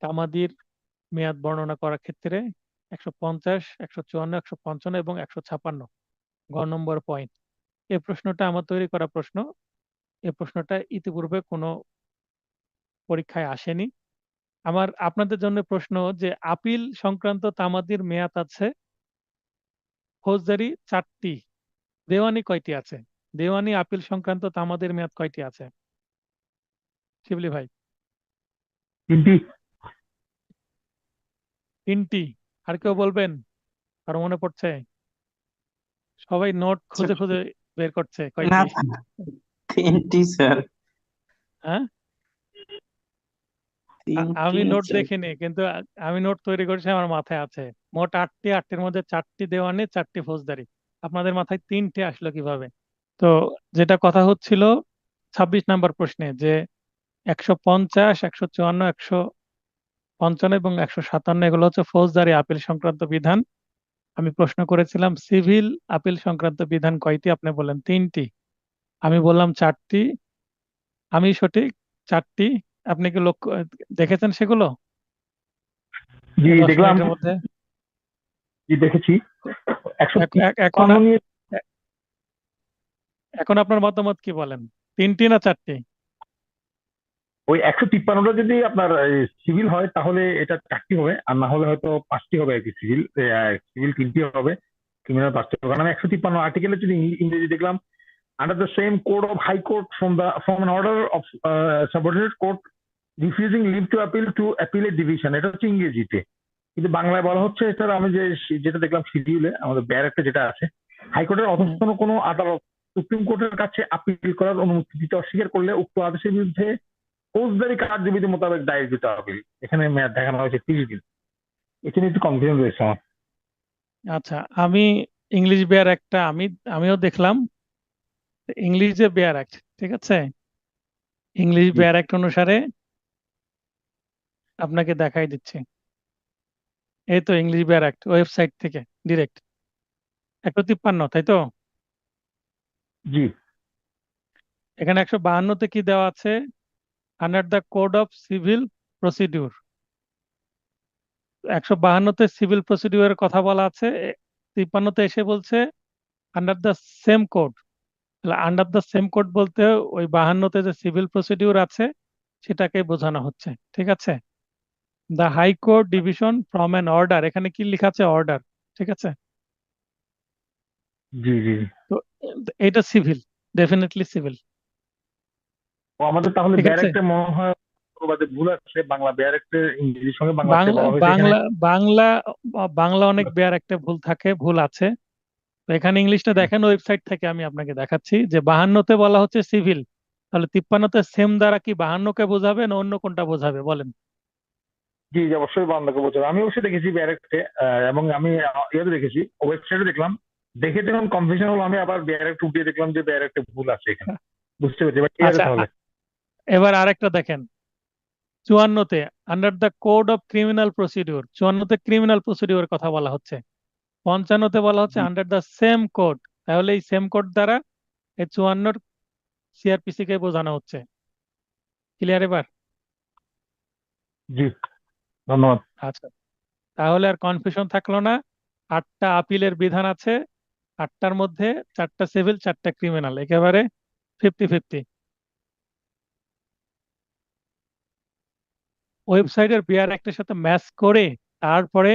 তামাদির মেয়াদ বর্ণনা করার ক্ষেত্রে, 150, 154, 155 এবং 156। ঘ নম্বর পয়েন্ট। এই প্রশ্নটা আমার তৈরি করা প্রশ্ন। এই প্রশ্নটা ইতিপূর্বে কোনো পরীক্ষায় আসেনি। আমার আপনাদের জন্য প্রশ্ন যে আপিল সংক্রান্ত তামাদির মেয়াদ আছে ফৌজদারি 4টি, দেওয়ানি কয়টি আছে? দেওয়ানি আপিল সংক্রান্ত তামাদির মেয়াদ কয়টি আছে? শিবলি ভাই। 3টি। 3টি। আর কেউ বলবেন? কারো মনে পড়ছে? সবাই নোট খুঁজে খুঁজে বের করছে না কয়টি। না, 3টি স্যার, হ্যাঁ, 3টি আমি নোট স্যার। দেখিনি, কিন্তু আমি নোট তৈরি করেছি, আমার মাথায় আছে মোট 8টি। 8টির মধ্যে 4টি দেওয়ানি, 4টি ফৌজদারি। আপনাদের মাথায় 3টে আসলো কিভাবে? তো যেটা কথা হচ্ছিল 26 নাম্বার প্রশ্নে যে 150, 154, 155 এবং 157 এগুলো হচ্ছে ফৌজদারি আপিল সংক্রান্ত বিধান। আমি প্রশ্ন করেছিলাম সিভিল আপিল সংক্রান্ত বিধান কয়টি? আপনি বললেন 3টি, আমি বললাম 4টি। আমি সঠিক, 4টি। আপনি কি লক্ষ্য দেখেছেন সেগুলো জি এই 10 দেখলাম, মিনিটের মধ্যে? জি দেখেছি। এখন 153 নিয়ে এখন আপনার মতামত কি বলেন, 3টি না 4টি? ওই 153টা যদি আপনার সিভিল হয় তাহলে এটা 4টি হবে, আর না হলে হয়তো 5টি হবে আর কি। সিভিল সিভিল 3টি হবে, ক্রিমিনাল 5টি হবে। কারণ আমি 153 আর্টিকেলে যদি ইংরেজি দেখলাম, under the same code of high court from an order of subordinate court refusing leave to appeal to appellate division, এটা হচ্ছে ইংরেজিতে। কিন্তু বাংলায় বলা হচ্ছে, এটা আমি যেটা দেখলাম শিডিউলে আমাদের ব্যারাকটা যেটা আছে, হাইকোর্টের অধস্তন কোনো আদালত সুপ্রিম কোর্টের কাছে আপিল করার অনুমতি দিতে অস্বীকার করলে উক্ত আদেশের বিরুদ্ধে ফৌজদারি কার্যবিধি মোতাবেক দায়েরকৃত আপিল। এখানে মেয়াদ দেখানো হয়েছে 30 দিন। এটা নিয়ে একটু কনফিউশন রয়েছে আমার। আচ্ছা, আমি ইংলিশ বেয়ার একটা আমিও দেখলাম। ইংলিশ যে বেয়ার অ্যাক্ট, ঠিক আছে, ইংলিশ জি বেয়ার অ্যাক্ট অনুসারে আপনাকে দেখাই দিচ্ছি। এই তো ইংলিশ বেয়ার অ্যাক্ট ওয়েবসাইট থেকে ডিরেক্ট 153, তাই তো? জি এখানে 152-তে কি দেওয়া আছে? Under the code of civil procedure. 152-তে সিভিল প্রসিডিউরের কথা বলা আছে, 53-তে এসে বলছে under the same code. Under the same code বলতে ওই 52-তে যে সিভিল প্রসিডিউর আছে সেটাকে বোঝানো হচ্ছে, ঠিক আছে? The high court division from an order, এখানে কি লেখা আছে? অর্ডার, ঠিক আছে? জি জি জি। তো এটা সিভিল, ডেফিনেটলি সিভিল, ও আমাদের তাহলে ঠিক আছে? ব্যারেক্টে মনে হয় অনুবাদে ভুল আছে, বাংলা ব্যারেক্টে ইংরেজির সঙ্গে বাংলাতে বাংলা বলা হয়েছে এখানে। বাংলা বাংলা বাংলা অনেক বেয়ার একটা ভুল থাকে, ভুল আছে। তো এখানে ইংলিশটা দেখেন, ওয়েবসাইট থেকে আমি আপনাকে দেখাচ্ছি যে 52-তে বলা হচ্ছে সিভিল, তাহলে 53-তে সেম দ্বারা কি 52-কে বোঝাবে না অন্য কোনটা বোঝাবে বলেন? জি জি, অবশ্যই বাংলাকে বোঝাবে। আমি অবশ্যই দেখেছি ব্যারেক্টে, এবং আমি ইয়েতে দেখেছি, ওয়েবসাইটে দেখলাম। দেখে যখন কনফিউশন হলো, আমি আবার ব্যারেক্ট উঠিয়ে দেখলাম যে ব্যারেক্টে ভুল আছে এখানে। বুঝতে পেরেছি, এবার ঠিক আছে আচ্ছা, তাহলে। এবার আরেকটা দেখেন 54-তে under the code of criminal procedure, 54-তে ক্রিমিনাল প্রসিডিউর কথা বলা হচ্ছে। 55-তে বলা হচ্ছে জি আন্ডার দ্য সেম কোড, তাহলে এই সেম কোড দ্বারা এই 54 সিআরপিসি কে বোঝানো হচ্ছে। ক্লিয়ার এবার? জি, ধন্যবাদ। আচ্ছা, তাহলে আর কনফিউশন থাকলো না। 8টা আপিলের বিধান আছে, 8টার মধ্যে 4টা সিভিল 4টা ক্রিমিনাল, একেবারে 50-50। ওয়েবসাইটের বিআর অ্যাক্টের সাথে ম্যাচ করে তারপরে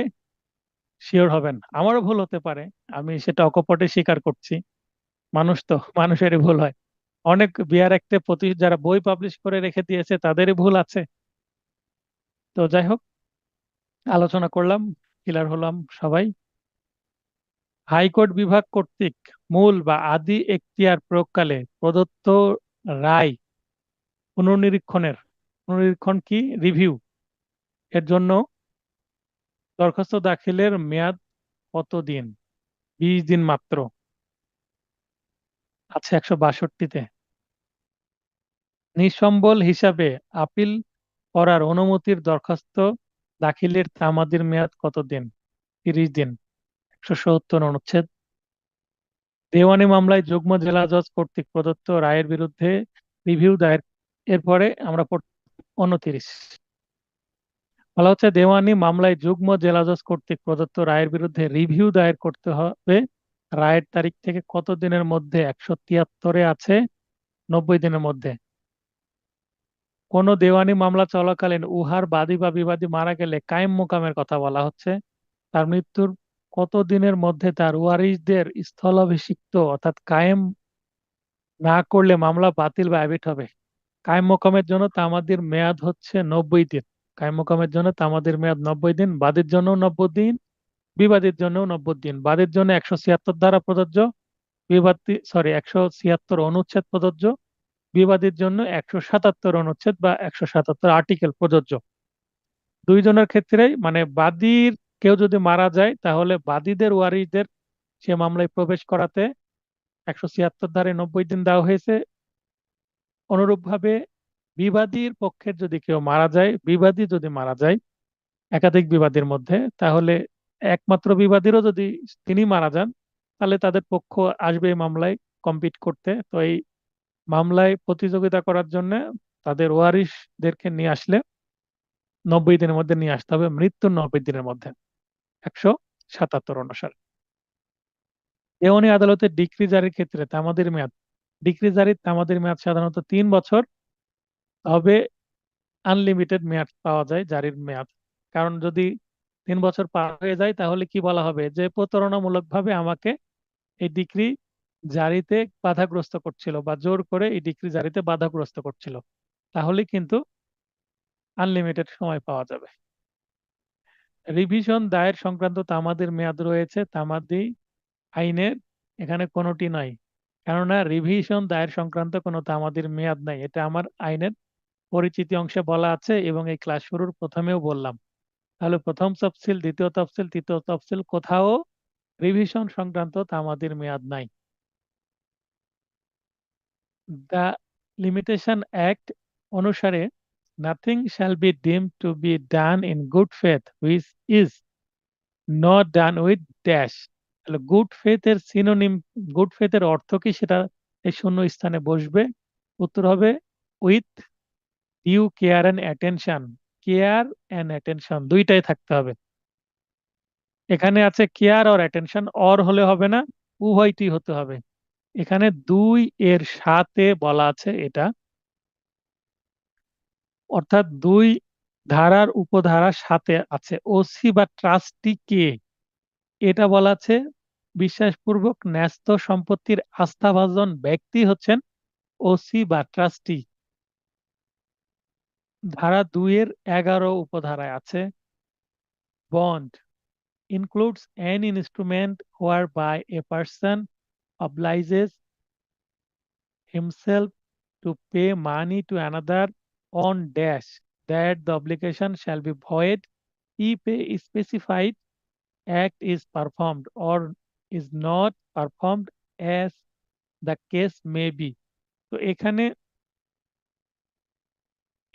শিওর হবেন। আমারও ভুল হতে পারে, আমি সেটা অকপটে স্বীকার করছি। মানুষ তো, মানুষেরই ভুল হয়। অনেক বিআর অ্যাক্টে যারা বই পাবলিশ করে রেখে দিয়েছে তাদেরই ভুল আছে। তো যাই হোক, আলোচনা করলাম, ক্লিয়ার হলাম সবাই। হাইকোর্ট বিভাগ কর্তৃক মূল বা আদি এখতিয়ার প্রয়োগকালে প্রদত্ত রায় পুনর্নিরীক্ষণ কি রিভিউ এর জন্য দরখাস্ত দাখিলের মেয়াদ কত দিন? 20 দিন মাত্র আছে 162-তে। নিঃসম্বল হিসাবে আপিল করার অনুমতির দরখাস্ত দাখিলের তামাদির মেয়াদ কত দিন? 30 দিন, 170 অনুচ্ছেদ। দেওয়ানি মামলায় যুগ্ম জেলা জজ কর্তৃক প্রদত্ত রায়ের বিরুদ্ধে রিভিউ দায়ের। এরপরে আমরা 29 বলা হচ্ছে দেওয়ানি মামলায় যুগ্ম জেলা জজ কর্তৃক প্রদত্ত রায়ের বিরুদ্ধে রিভিউ দায়ের করতে হবে রায়ের তারিখ থেকে কত দিনের মধ্যে? 173-এ আছে 90 দিনের মধ্যে। কোন দেওয়ানি মামলা চলাকালীন উহার বাদী বা বিবাদী মারা গেলে কায়েম মোকামের কথা বলা হচ্ছে। তার মৃত্যুর কত দিনের মধ্যে তার ওয়ারিশদের স্থলাভিষিক্ত অর্থাৎ কায়েম না করলে মামলা বাতিল বা অ্যাবিট হবে। কায়েম মোকামের জন্য তামাদির মেয়াদ হচ্ছে 90 দিন। কায়েম মোকামের জন্য তামাদির মেয়াদ 90 দিন, বাদীর জন্য 90 দিন, বিবাদীর জন্য 90 দিন। বাদীর জন্য 176 ধারা প্রযোজ্য, 176 অনুচ্ছেদ প্রযোজ্য, বিবাদীর জন্য 177 অনুচ্ছেদ বা 177 আর্টিকেল প্রযোজ্য। দুইজনের ক্ষেত্রেই, মানে বাদীর কেউ যদি মারা যায় তাহলে বাদীদের ওয়ারিশদের সে মামলায় প্রবেশ করাতে 176 ধারায় 90 দিন দেওয়া হয়েছে। অনুরূপভাবে বিবাদীর পক্ষের যদি কেউ মারা যায়, বিবাদী যদি মারা যায় একাধিক বিবাদীর মধ্যে, তাহলে একমাত্র বিবাদীরও যদি তিনি মারা যান তাহলে তাদের পক্ষ আসবে এই মামলায় কম্পিট করতে। তো এই মামলায় প্রতিযোগিতা করার জন্য তাদের ওয়ারিশদেরকে নিয়ে আসলে 90 দিনের মধ্যে নিয়ে আসতে হবে, মৃত্যুর 90 দিনের মধ্যে 177 অনুসারে। দেওয়ানি আদালতের ডিক্রি জারির ক্ষেত্রে তামাদির মেয়াদ, ডিক্রি জারির তামাদির মেয়াদ সাধারণত 3 বছর, তবে আনলিমিটেড মেয়াদ পাওয়া যায় জারির মেয়াদ। কারণ যদি 3 বছর পার হয়ে যায় তাহলে কি বলা হবে? যে প্রতারণামূলক ভাবে আমাকে এই ডিক্রি জারিতে বাধাগ্রস্ত করছিল বা জোর করে এই ডিক্রি জারিতে বাধাগ্রস্ত করছিল, তাহলে কিন্তু আনলিমিটেড সময় পাওয়া যাবে। রিভিশন দায়ের সংক্রান্ত তামাদির মেয়াদ রয়েছে তামাদি আইনের, এখানে কোনোটি নাই। কেননা রিভিশন দায়ের সংক্রান্ত কোনো তামাদির মেয়াদ নাই, এটা আমার আইনের পরিচিতি অংশে বলা আছে এবং এই ক্লাস শুরুর প্রথমেও বললাম। তাহলে প্রথম তফসিল, দ্বিতীয় তফসিল, তৃতীয় তফসিল কোথাও রিভিশন সংক্রান্ত তামাদির মেয়াদ নাই। দ্য লিমিটেশন অ্যাক্ট অনুসারে nothing shall be deemed to be done in good faith which is not done with dash. তাহলে গুড ফেথের সিনোনিম, গুড ফেথের অর্থ কি সেটা এই শূন্য স্থানে বসবে। উত্তর হবে with due care and attention. Care and attention দুইটাই থাকতে হবে। এখানে আছে কেয়ার আর অ্যাটেনশন, অর হলে হবে না, উভয়টি হতে হবে। এখানে দুই এর সাথে বলা আছে এটা, অর্থাৎ দুই ধারার উপধারার সাথে আছে। ওসি বা ট্রাস্টি কে, এটা বলা আছে বিশ্বাসপূর্বক ন্যস্ত সম্পত্তির আস্থাভাজন ব্যক্তি হচ্ছেন ওসি বা ট্রাস্টি। ধারা 2 এর 11 উপধারায় আছে bond includes any instrument whereby a person obliges himself to pay money to another on dash that the obligation shall be void if a specified act is performed or is not performed as the case may be। তো এখানে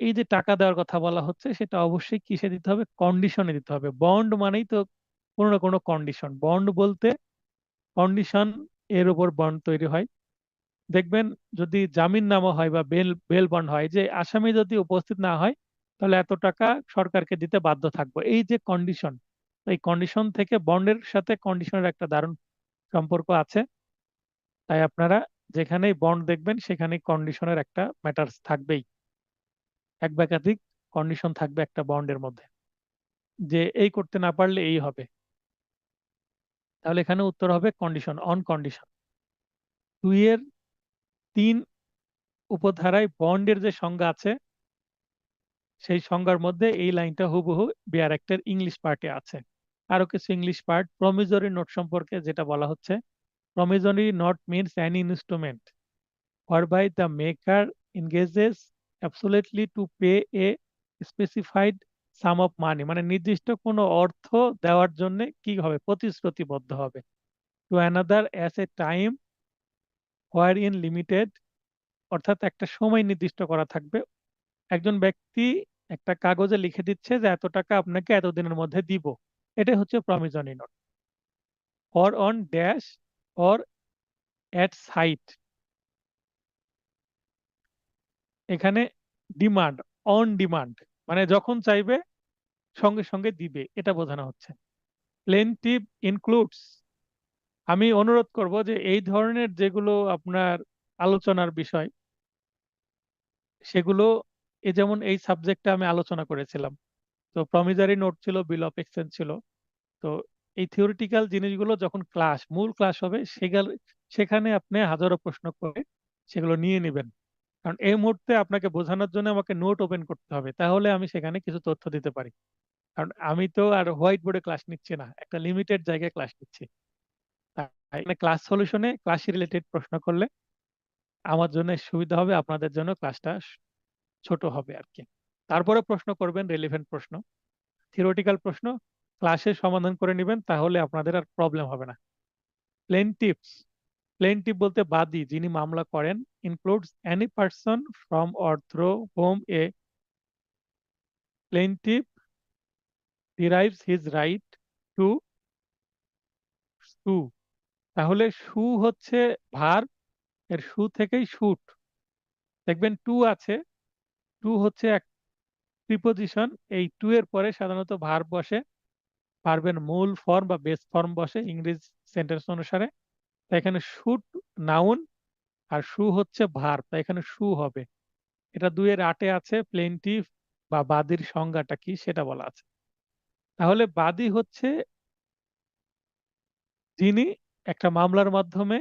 এই যে টাকা দেওয়ার কথা বলা হচ্ছে সেটা অবশ্যই কিসে দিতে হবে, কন্ডিশনে দিতে হবে। বন্ড মানেই তো কোনো না কোনো কন্ডিশন, বন্ড বলতে কন্ডিশন এর উপর বন্ড তৈরি হয়। দেখবেন যদি জামিননামা হয় বা বেল বেল বন্ড হয়, যে আসামি যদি উপস্থিত না হয় তাহলে এত টাকা সরকারকে দিতে বাধ্য থাকবো, এই যে কন্ডিশন, এই কন্ডিশন থেকে বন্ডের সাথে কন্ডিশনের একটা দারুণ সম্পর্ক আছে। তাই আপনারা যেখানেই বন্ড দেখবেন সেখানেই কন্ডিশনের একটা ম্যাটার্স থাকবেই, এক বা একাধিক কন্ডিশন থাকবে একটা বন্ডের মধ্যে, যে এই করতে না পারলে এই হবে। তাহলে এখানে উত্তর হবে কন্ডিশন, অন কন্ডিশন। 2 এর 3 উপধারায় বন্ডের যে সংজ্ঞা আছে সেই সংজ্ঞার মধ্যে এই লাইনটা হুবহু বিআর অ্যাক্টের ইংলিশ পার্টে আছে। আরো কিছু ইংলিশ পার্ট প্রমিজরি নোট সম্পর্কে যেটা বলা হচ্ছে, promissory note means an instrument whereby the maker engages absolutely to pay a specified sum of money, মানে নির্দিষ্ট কোনো অর্থ দেওয়ার জন্য কি হবে, প্রতিশ্রুতিবদ্ধ হবে, to another as a time wherein limited, অর্থাৎ একটা সময় নির্দিষ্ট করা থাকবে। একজন ব্যক্তি একটা কাগজে লিখে দিচ্ছে যে এত টাকা আপনাকে এতদিনের মধ্যে দিব, এটা হচ্ছে promissory note. Or on dash or at sight, এখানে ডিমান্ড, অন ডিমান্ড মানে যখন চাইবে সঙ্গে সঙ্গে দিবে, এটা বোঝানো হচ্ছে। প্লেনটিভ ইনক্লুডস, আমি অনুরোধ করব যে এই ধরনের যেগুলো আপনার আলোচনার বিষয় সেগুলো, যেমন এই সাবজেক্টটা আমি আলোচনা করেছিলাম, তো প্রমিজারি নোট ছিল, বিল অফ এক্সচেঞ্জ ছিল। তো এই থিওরিটিক্যাল জিনিসগুলো যখন ক্লাস, মূল ক্লাস হবে সেখানে আপনি হাজারো প্রশ্ন করে সেগুলো নিয়ে নেবেন। কারণ এই মুহূর্তে আপনাকে বোঝানোর জন্য আমাকে নোট ওপেন করতে হবে, তাহলে আমি সেখানে কিছু তথ্য দিতে পারি। কারণ আমি তো আর হোয়াইট বোর্ডে ক্লাস নিচ্ছি না, একটা লিমিটেড জায়গায় ক্লাস নিচ্ছি। তাই ক্লাস সলিউশনে ক্লাস রিলেটেড প্রশ্ন করলে আমার জন্য সুবিধা হবে, আপনাদের জন্য ক্লাসটা ছোট হবে আর কি। তারপরে প্রশ্ন করবেন রেলিভেন্ট প্রশ্ন, থিওরিটিক্যাল প্রশ্ন ক্লাসে সমাধান করে নেবেন, তাহলে আপনাদের আর প্রবলেম হবে না। প্লেনটিভস, প্লেনটিভ বলতে বাদী, যিনি মামলা করেন। Includes any person from or through whom a plaintiff derives his right to sue. তাহলে সু হচ্ছে ভার, এর সু থেকেই শুট। দেখবেন টু আছে, টু হচ্ছে এক প্রিপোজিশন, এই টু এর পরে সাধারণত ভার্ব বসে, ভার্বের মূল ফর্ম বা বেস ফর্ম বসে ইংরেজি সেন্টেন্স অনুসারে। তাই এখানে শুট নাউন আর সু হচ্ছে ভার্ব, তাই এখানে সু হবে। এটা 2-8 আছে, প্লেনটিভ বা বাদীর সংজ্ঞাটা কি সেটা বলা আছে। তাহলে বাদী হচ্ছে যিনি একটা মামলার মাধ্যমে,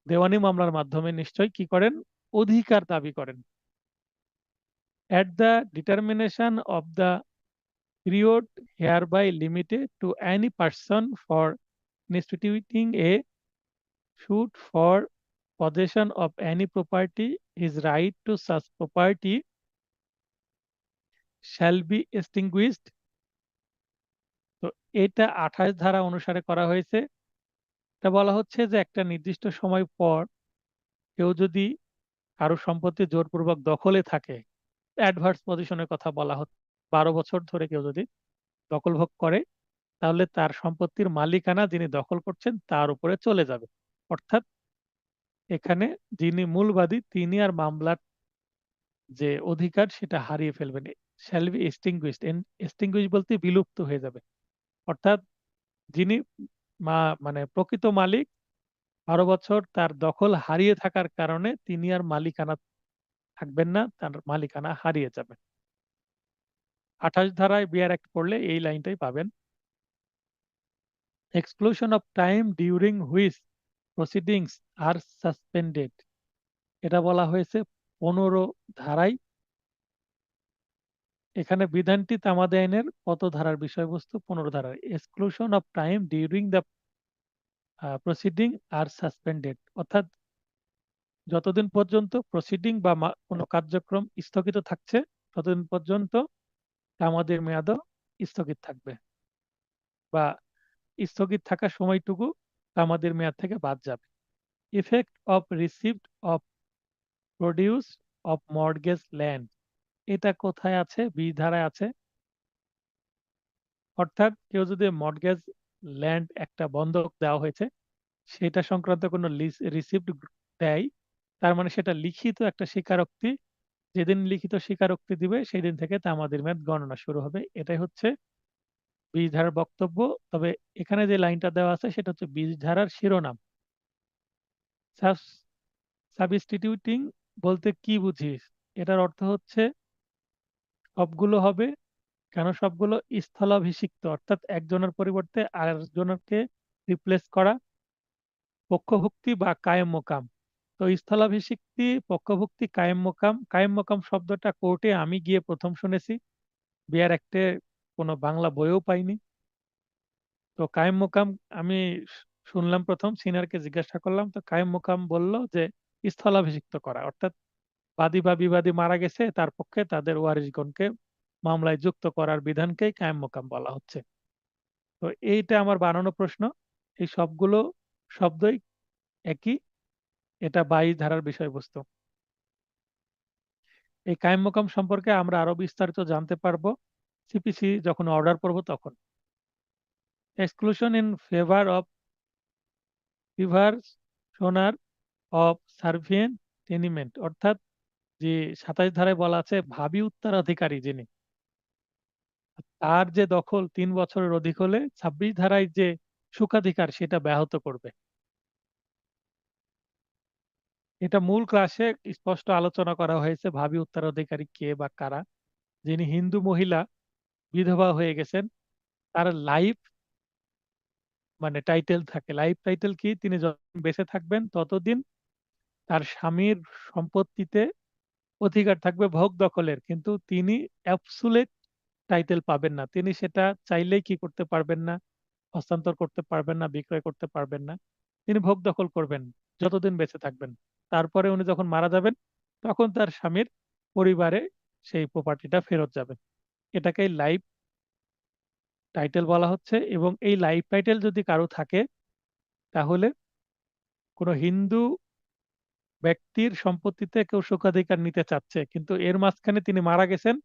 দেওয়ানি মামলার মাধ্যমে নিশ্চয় কি করেন, অধিকার দাবি করেন। at the determination of the period hereby limited to any person for instituting a suit for possession of any property, his right to such property shall be extinguished। তো এটা 28 ধারা অনুসারে করা হয়েছে। এটা বলা হচ্ছে যে একটা নির্দিষ্ট সময় পর কেউ যদি কারো সম্পত্তি জোরপূর্বক দখলে থাকে, অ্যাডভার্স পজিশনের কথা বলা হচ্ছে, 12 বছর ধরে কেউ যদি দখল ভোগ করে তাহলে তার সম্পত্তির মালিকানা যিনি দখল করছেন তার উপরে চলে যাবে। অর্থাৎ এখানে যিনি মূল বাদী তিনি আর মামলার যে অধিকার সেটা হারিয়ে ফেলবেন। Shall be extinguished. এক্সটিংগুইশ বলতে বিলুপ্ত হয়ে যাবে। অর্থাৎ যিনি মানে প্রকৃত মালিক 12 বছর তার দখল হারিয়ে থাকার কারণে তিনি আর মালিকানা থাকবেন না, তার মালিকানা হারিয়ে যাবে। 28 ধারায় বিয়ার অ্যাক্ট পড়লে এই লাইনটাই পাবেন। Exclusion of time during which proceedings are suspended, এটা বলা হয়েছে 15 ধারায়। এখানে বিধানটি তামাদি আইনের কত ধারার বিষয়বস্তু? 15 ধারার। Exclusion of time during the proceeding are suspended, অর্থাৎ যতদিন পর্যন্ত প্রসিডিং বা কোনো কার্যক্রম স্থগিত থাকছে ততদিন পর্যন্ত তামাদির মেয়াদও স্থগিত থাকবে, বা স্থগিত থাকার সময়টুকু তামাদির মেয়াদ থেকে বাদ যাবে। Effect of received of produce of mortgage land, এটা কোথায় আছে? 20 ধারায় আছে। অর্থাৎ কেউ যদি মর্টগেজ ল্যান্ড একটা বন্ধক দেওয়া হয়েছে সেটা সংক্রান্ত কোনো রিসিপ্ট দেয়, তার মানে সেটা লিখিত একটা স্বীকারোক্তি। যেদিন লিখিত স্বীকারোক্তি দিবে সেই দিন থেকে তামাদির মেয়াদ গণনা শুরু হবে। এটাই হচ্ছে 20 ধারার বক্তব্য। তবে এখানে যে লাইনটা দেওয়া আছে সেটা হচ্ছে 20 ধারার শিরোনাম। সাবস্টিটিউটিং বলতে কি বুঝিস? এটার অর্থ হচ্ছে সবগুলো হবে। কেন সবগুলো? স্থলাভিষিক্ত, অর্থাৎ একজনের পরিবর্তে আরেকজনকে রিপ্লেস করা, পক্ষভুক্তি বা কায়েম মোকাম। তো স্থলাভিষিক্তি, পক্ষভুক্তি, কায়েম মোকাম। কায়েম মোকাম শব্দটা কোর্টে আমি গিয়ে প্রথম শুনেছি, বিয়ার অ্যাক্টে কোনো বাংলা বইও পাইনি। তো কায়েম মোকাম আমি শুনলাম প্রথম, সিনিয়রকে জিজ্ঞাসা করলাম, তো কায়েম মোকাম বলল যে স্থলাভিষিক্ত করা, অর্থাৎ বাদী বা বিবাদী মারা গেছে তার পক্ষে তাদের ওয়ারিশগণকে মামলায় যুক্ত করার বিধানকেই কায়েম মোকাম বলা হচ্ছে। তো এইটা আমার বানানো প্রশ্ন। এই সবগুলো শব্দই একই, এটা 22 ধারার বিষয়বস্তু। এই কায়েম মোকাম সম্পর্কে আমরা আরো বিস্তারিত জানতে পারবো সিপিসি যখন অর্ডার করব তখন। Exclusion in favour of reversioner of servient tenement, অর্থাৎ যে 27 ধারায় বলা আছে ভাবি উত্তরাধিকারী যিনি, তার যে দখল 3 বছরের অধিক হলে 26 ধারায় যে সুখাধিকার সেটা ব্যাহত করবে। এটা মূল ক্লাসে স্পষ্ট আলোচনা করা হয়েছে ভাবি উত্তরাধিকারী কে বা কারা। যিনি হিন্দু মহিলা, বিধবা হয়ে গেছেন, তার লাইফ মানে টাইটেল থাকে। লাইফ টাইটেল কি? তিনি যতদিন বেঁচে থাকবেন ততদিন তার স্বামীর সম্পত্তিতে অধিকার থাকবে ভোগ দখলের, কিন্তু তিনি অ্যাবসুলেট টাইটেল পাবেন না। তিনি সেটা চাইলেই কি করতে পারবেন না, হস্তান্তর করতে পারবেন না, বিক্রয় করতে পারবেন না। তিনি ভোগ দখল করবেন যতদিন বেঁচে থাকবেন। তারপরে উনি যখন মারা যাবেন তখন তার স্বামীর পরিবারে সেই প্রপার্টিটা ফেরত যাবে। এটাকেই লাইফ টাইটেল বলা হচ্ছে। এবং এই লাইফ টাইটেল যদি কারো থাকে তাহলে কোনো হিন্দু ব্যক্তির সম্পত্তিতে কেউ সুখাধিকার নিতে চাচ্ছে, কিন্তু এর মাঝখানে তিনি মারা গেছেন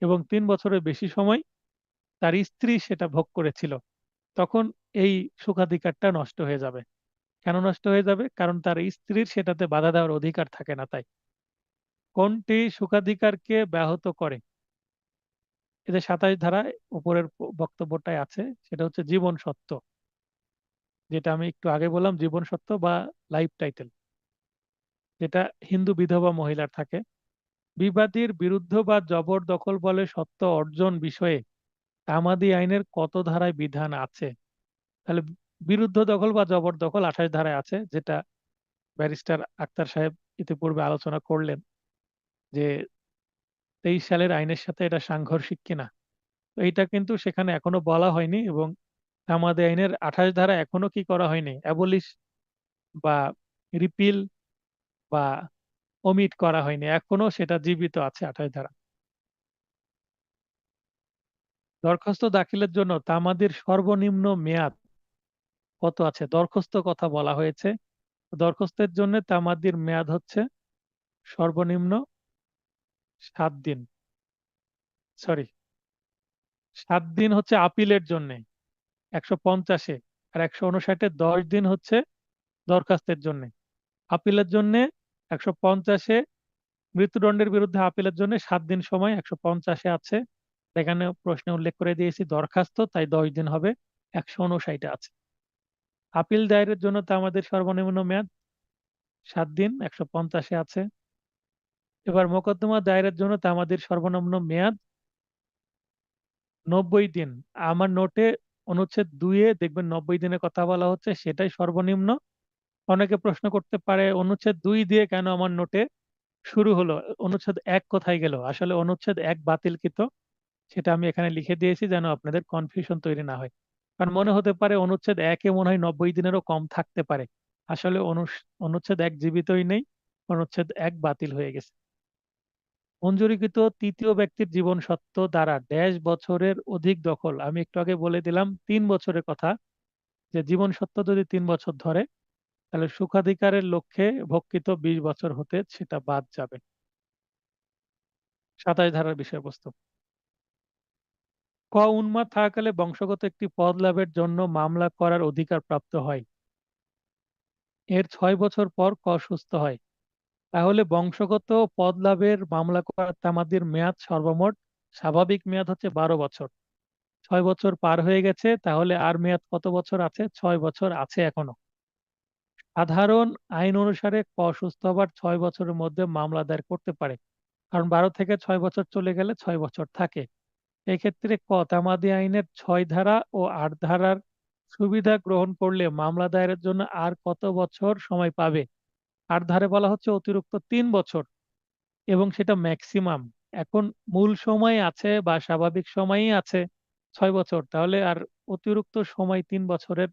এবং 3 বছরের বেশি সময় তার স্ত্রী সেটা ভোগ করেছিল, তখন এই সুখাধিকারটা নষ্ট হয়ে যাবে। কেন নষ্ট হয়ে যাবে? কারণ তার স্ত্রীর সেটাতে বাধা দেওয়ার অধিকার থাকে না। তাই কোনটি সুখাধিকারকে ব্যাহত করে? এদের 27 ধারায় উপরের বক্তব্যটাই আছে, সেটা হচ্ছে জীবন সত্য, যেটা আমি একটু আগে বললাম, জীবন সত্য বা লাইফ টাইটেল, যেটা হিন্দু বিধবা মহিলার থাকে। বিবাদীর বিরুদ্ধ বা জবরদখল বলে সত্য অর্জন বিষয়ে তামাদি আইনের কত ধারায় বিধান আছে? তাহলে বিরুদ্ধ দখল বা জবরদখল 28 ধারায় আছে, যেটা ব্যারিস্টার আক্তার সাহেব ইতিপূর্বে আলোচনা করলেন যে 23 সালের আইনের সাথে এটা সাংঘর্ষিক কিনা। তো এইটা কিন্তু সেখানে এখনো বলা হয়নি, এবং আমাদের আইনের 28 ধারা এখনো কি করা হয়নি, অ্যাবলিশ বা রিপিল বা ওমিট করা হয়নি, এখনো সেটা জীবিত আছে 28 ধারা। দরখাস্ত দাখিলের জন্য তামাদির সর্বনিম্ন মেয়াদ কত আছে? দরখাস্ত কথা বলা হয়েছে। দরখাস্তের জন্য তামাদির মেয়াদ হচ্ছে সর্বনিম্ন 7 দিন। সরি, 7 দিন হচ্ছে আপিলের জন্য 150-এ, আর 159-এ 10 দিন হচ্ছে দরখাস্তের জন্য। আপিলের জন্য 150-এ মৃত্যুদণ্ডের বিরুদ্ধে আপিলের জন্য 7 দিন সময় 150-এ আছে। এখানে প্রশ্নে উল্লেখ করে দিয়েছি দরখাস্ত, তাই 10 দিন হবে, 159-এ আছে। আপিল দায়েরের জন্য তামাদির সর্বনিম্ন মেয়াদ 7 দিন, 150-এ আছে। এবার মোকদ্দমা দায়েরের জন্য তামাদির সর্বনিম্ন মেয়াদ 90 দিন। আমার নোটে অনুচ্ছেদ 2-এ দেখবেন 90 দিনের কথা বলা হচ্ছে, সেটাই সর্বনিম্ন। অনেকে প্রশ্ন করতে পারে অনুচ্ছেদ 2 দিয়ে কেন আমার নোটে শুরু হলো, অনুচ্ছেদ 1 কোথায় গেল? আসলে অনুচ্ছেদ 1 বাতিলকৃত, সেটা আমি এখানে লিখে দিয়েছি যেন আপনাদের কনফিউশন তৈরি না হয়। কারণ মনে হতে পারে অনুচ্ছেদ 1-এ মনে হয় 90 দিনেরও কম থাকতে পারে। আসলে অনুচ্ছেদ 1 জীবিতই নেই, অনুচ্ছেদ 1 বাতিল হয়ে গেছে। মঞ্জুরিকৃত তৃতীয় ব্যক্তির জীবন সত্ত্ব দ্বারা ড্যাশ বছরের অধিক দখল, আমি একটু আগে বলে দিলাম 3 বছরের কথা, যে জীবন সত্ত্ব যদি 3 বছর ধরে তাহলে সুখাধিকারের লক্ষ্যে ভক্ষিত 20 বছর হতে সেটা বাদ যাবে। 27 ধারার বিষয়বস্তু। ক উন্মাদ থাকাকালে বংশগত একটি পদ লাভের জন্য মামলা করার অধিকার প্রাপ্ত হয়, এর 6 বছর পর ক সুস্থ হয়। তাহলে বংশগত পদ লাভের মামলা করার তামাদির মেয়াদ সর্বমোট স্বাভাবিক মেয়াদ হচ্ছে 12 বছর। 6 বছর পার হয়ে গেছে, তাহলে আর মেয়াদ কত বছর আছে? 6 বছর আছে এখনো। সাধারণ আইন অনুসারে ক সুস্থ হবার 6 বছরের মধ্যে মামলা দায়ের করতে পারে, কারণ 12 থেকে 6 বছর চলে গেলে 6 বছর থাকে। এই ক্ষেত্রে ক তামাদি আইনের 6 ধারা ও 8 ধারার সুবিধা গ্রহণ করলে মামলা দায়েরের জন্য আর কত বছর সময় পাবে? 8 ধারে বলা হচ্ছে অতিরিক্ত 3 বছর, এবং সেটা ম্যাক্সিমাম। এখন মূল সময় আছে বা স্বাভাবিক সময়ই আছে 6 বছর, তাহলে আর অতিরিক্ত সময় 3 বছরের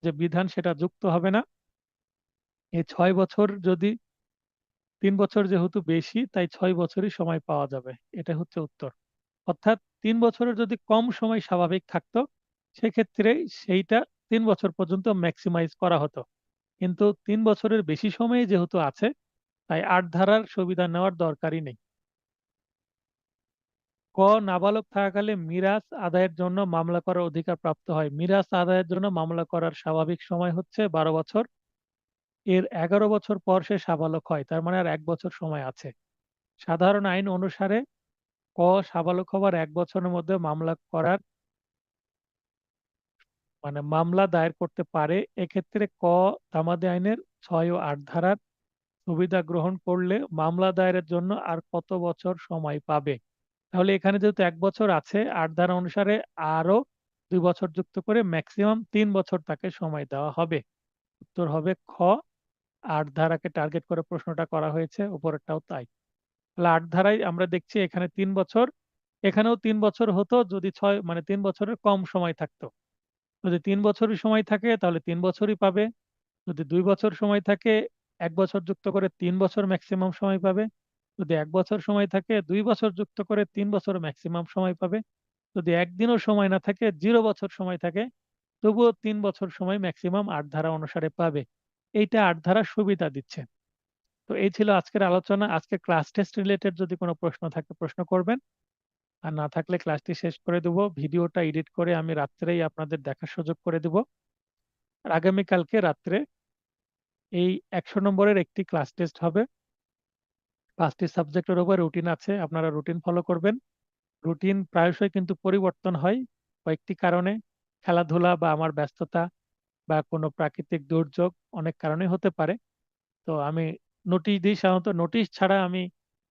যে বিধান সেটা যুক্ত হবে না। এই 6 বছর যদি 3 বছর যেহেতু বেশি, তাই 6 বছরই সময় পাওয়া যাবে। এটা হচ্ছে উত্তর। অর্থাৎ 3 বছরের যদি কম সময় স্বাভাবিক থাকতো, সেক্ষেত্রে সেইটা 3 বছর পর্যন্ত ম্যাক্সিমাইজ করা হতো। কিন্তু 3 বছরের বেশি সময় যেহেতু আছে, তাই 8 ধারার সুবিধা নেওয়ার দরকারই নেই। ক নাবালক থাকাকালে মিরাস আদায়ের জন্য মামলা করার অধিকার প্রাপ্ত হয়। মিরাস আদায়ের জন্য মামলা করার স্বাভাবিক সময় হচ্ছে 12 বছর। এর 11 বছর পর সে সাবালক হয়, তার মানে আর 1 বছর সময় আছে। সাধারণ আইন অনুসারে ক সাবালক হবার 1 বছরের মধ্যে মামলা করার মানে মামলা দায়ের করতে পারে। এক্ষেত্রে ক তামাদি আইনের 6 ও 8 ধারার সুবিধা গ্রহণ করলে মামলা দায়েরের জন্য আর কত বছর সময় পাবে? তাহলে এখানে যেহেতু 1 বছর আছে, 8 ধারা অনুসারে আরো 2 বছর যুক্ত করে ম্যাক্সিমাম 3 বছর তাকে সময় দেওয়া হবে। উত্তর হবে খ। 8 ধারাকে টার্গেট করে প্রশ্নটা করা হয়েছে, উপরেরটাও তাই। তাহলে 8 ধারায় আমরা দেখছি এখানে 3 বছর, এখানেও 3 বছর হতো যদি 6 মানে 3 বছরের কম সময় থাকতো। যদি 3 বছরই সময় থাকে তাহলে 3 বছরই পাবে। যদি 2 বছর সময় থাকে, 1 বছর যুক্ত করে 3 বছর ম্যাক্সিমাম সময় পাবে। যদি 1 বছর সময় থাকে, 2 বছর যুক্ত করে 3 বছর ম্যাক্সিমাম সময় পাবে। যদি একদিনও সময় না থাকে, 0 বছর সময় থাকে, তবুও 3 বছর সময় ম্যাক্সিমাম 8 ধারা অনুসারে পাবে। এইটা 8 ধারা সুবিধা দিচ্ছে। তো এই ছিল আজকের আলোচনা। আজকে ক্লাস টেস্ট রিলেটেড যদি কোনো প্রশ্ন থাকে প্রশ্ন করবেন, আর না থাকলে ক্লাসটি শেষ করে দেবো। ভিডিওটা এডিট করে আমি রাত্রেই আপনাদের দেখার সুযোগ করে দেব। আর আগামীকালকে রাত্রে এই 100 নম্বরের একটি ক্লাস টেস্ট হবে। 5টি সাবজেক্টের উপর রুটিন আছে, আপনারা রুটিন ফলো করবেন। রুটিন প্রায়শই কিন্তু পরিবর্তন হয় কয়েকটি কারণে, খেলাধুলা বা আমার ব্যস্ততা বা কোনো প্রাকৃতিক দুর্যোগ, অনেক কারণে হতে পারে। তো আমি নোটিশ দিই, সাধারণত নোটিশ ছাড়া আমি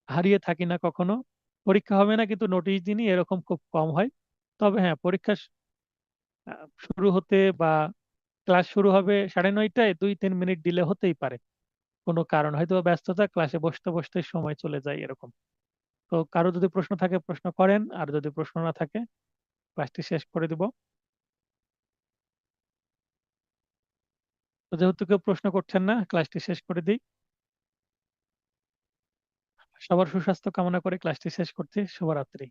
হারিয়ে থাকি না কখনো। পরীক্ষা হবে না কিন্তু নোটিশ দিনই, এরকম খুব কম হয়। তবে হ্যাঁ, পরীক্ষা শুরু হতে বা ক্লাস শুরু হবে 9:30টায়, 2-3 মিনিট ডিলে হতেই পারে। কোনো কারণ হয়তো বা ব্যস্ততা, ক্লাসে বসতে বসতে সময় চলে যায় এরকম। তো কারো যদি প্রশ্ন থাকে প্রশ্ন করেন, আর যদি প্রশ্ন না থাকে ক্লাসটি শেষ করে দিব। তো যেহেতু কেউ প্রশ্ন করছেন না, ক্লাসটি শেষ করে দিই। সবার সুস্বাস্থ্য কামনা করে ক্লাসটি শেষ করছি। শুভরাত্রি।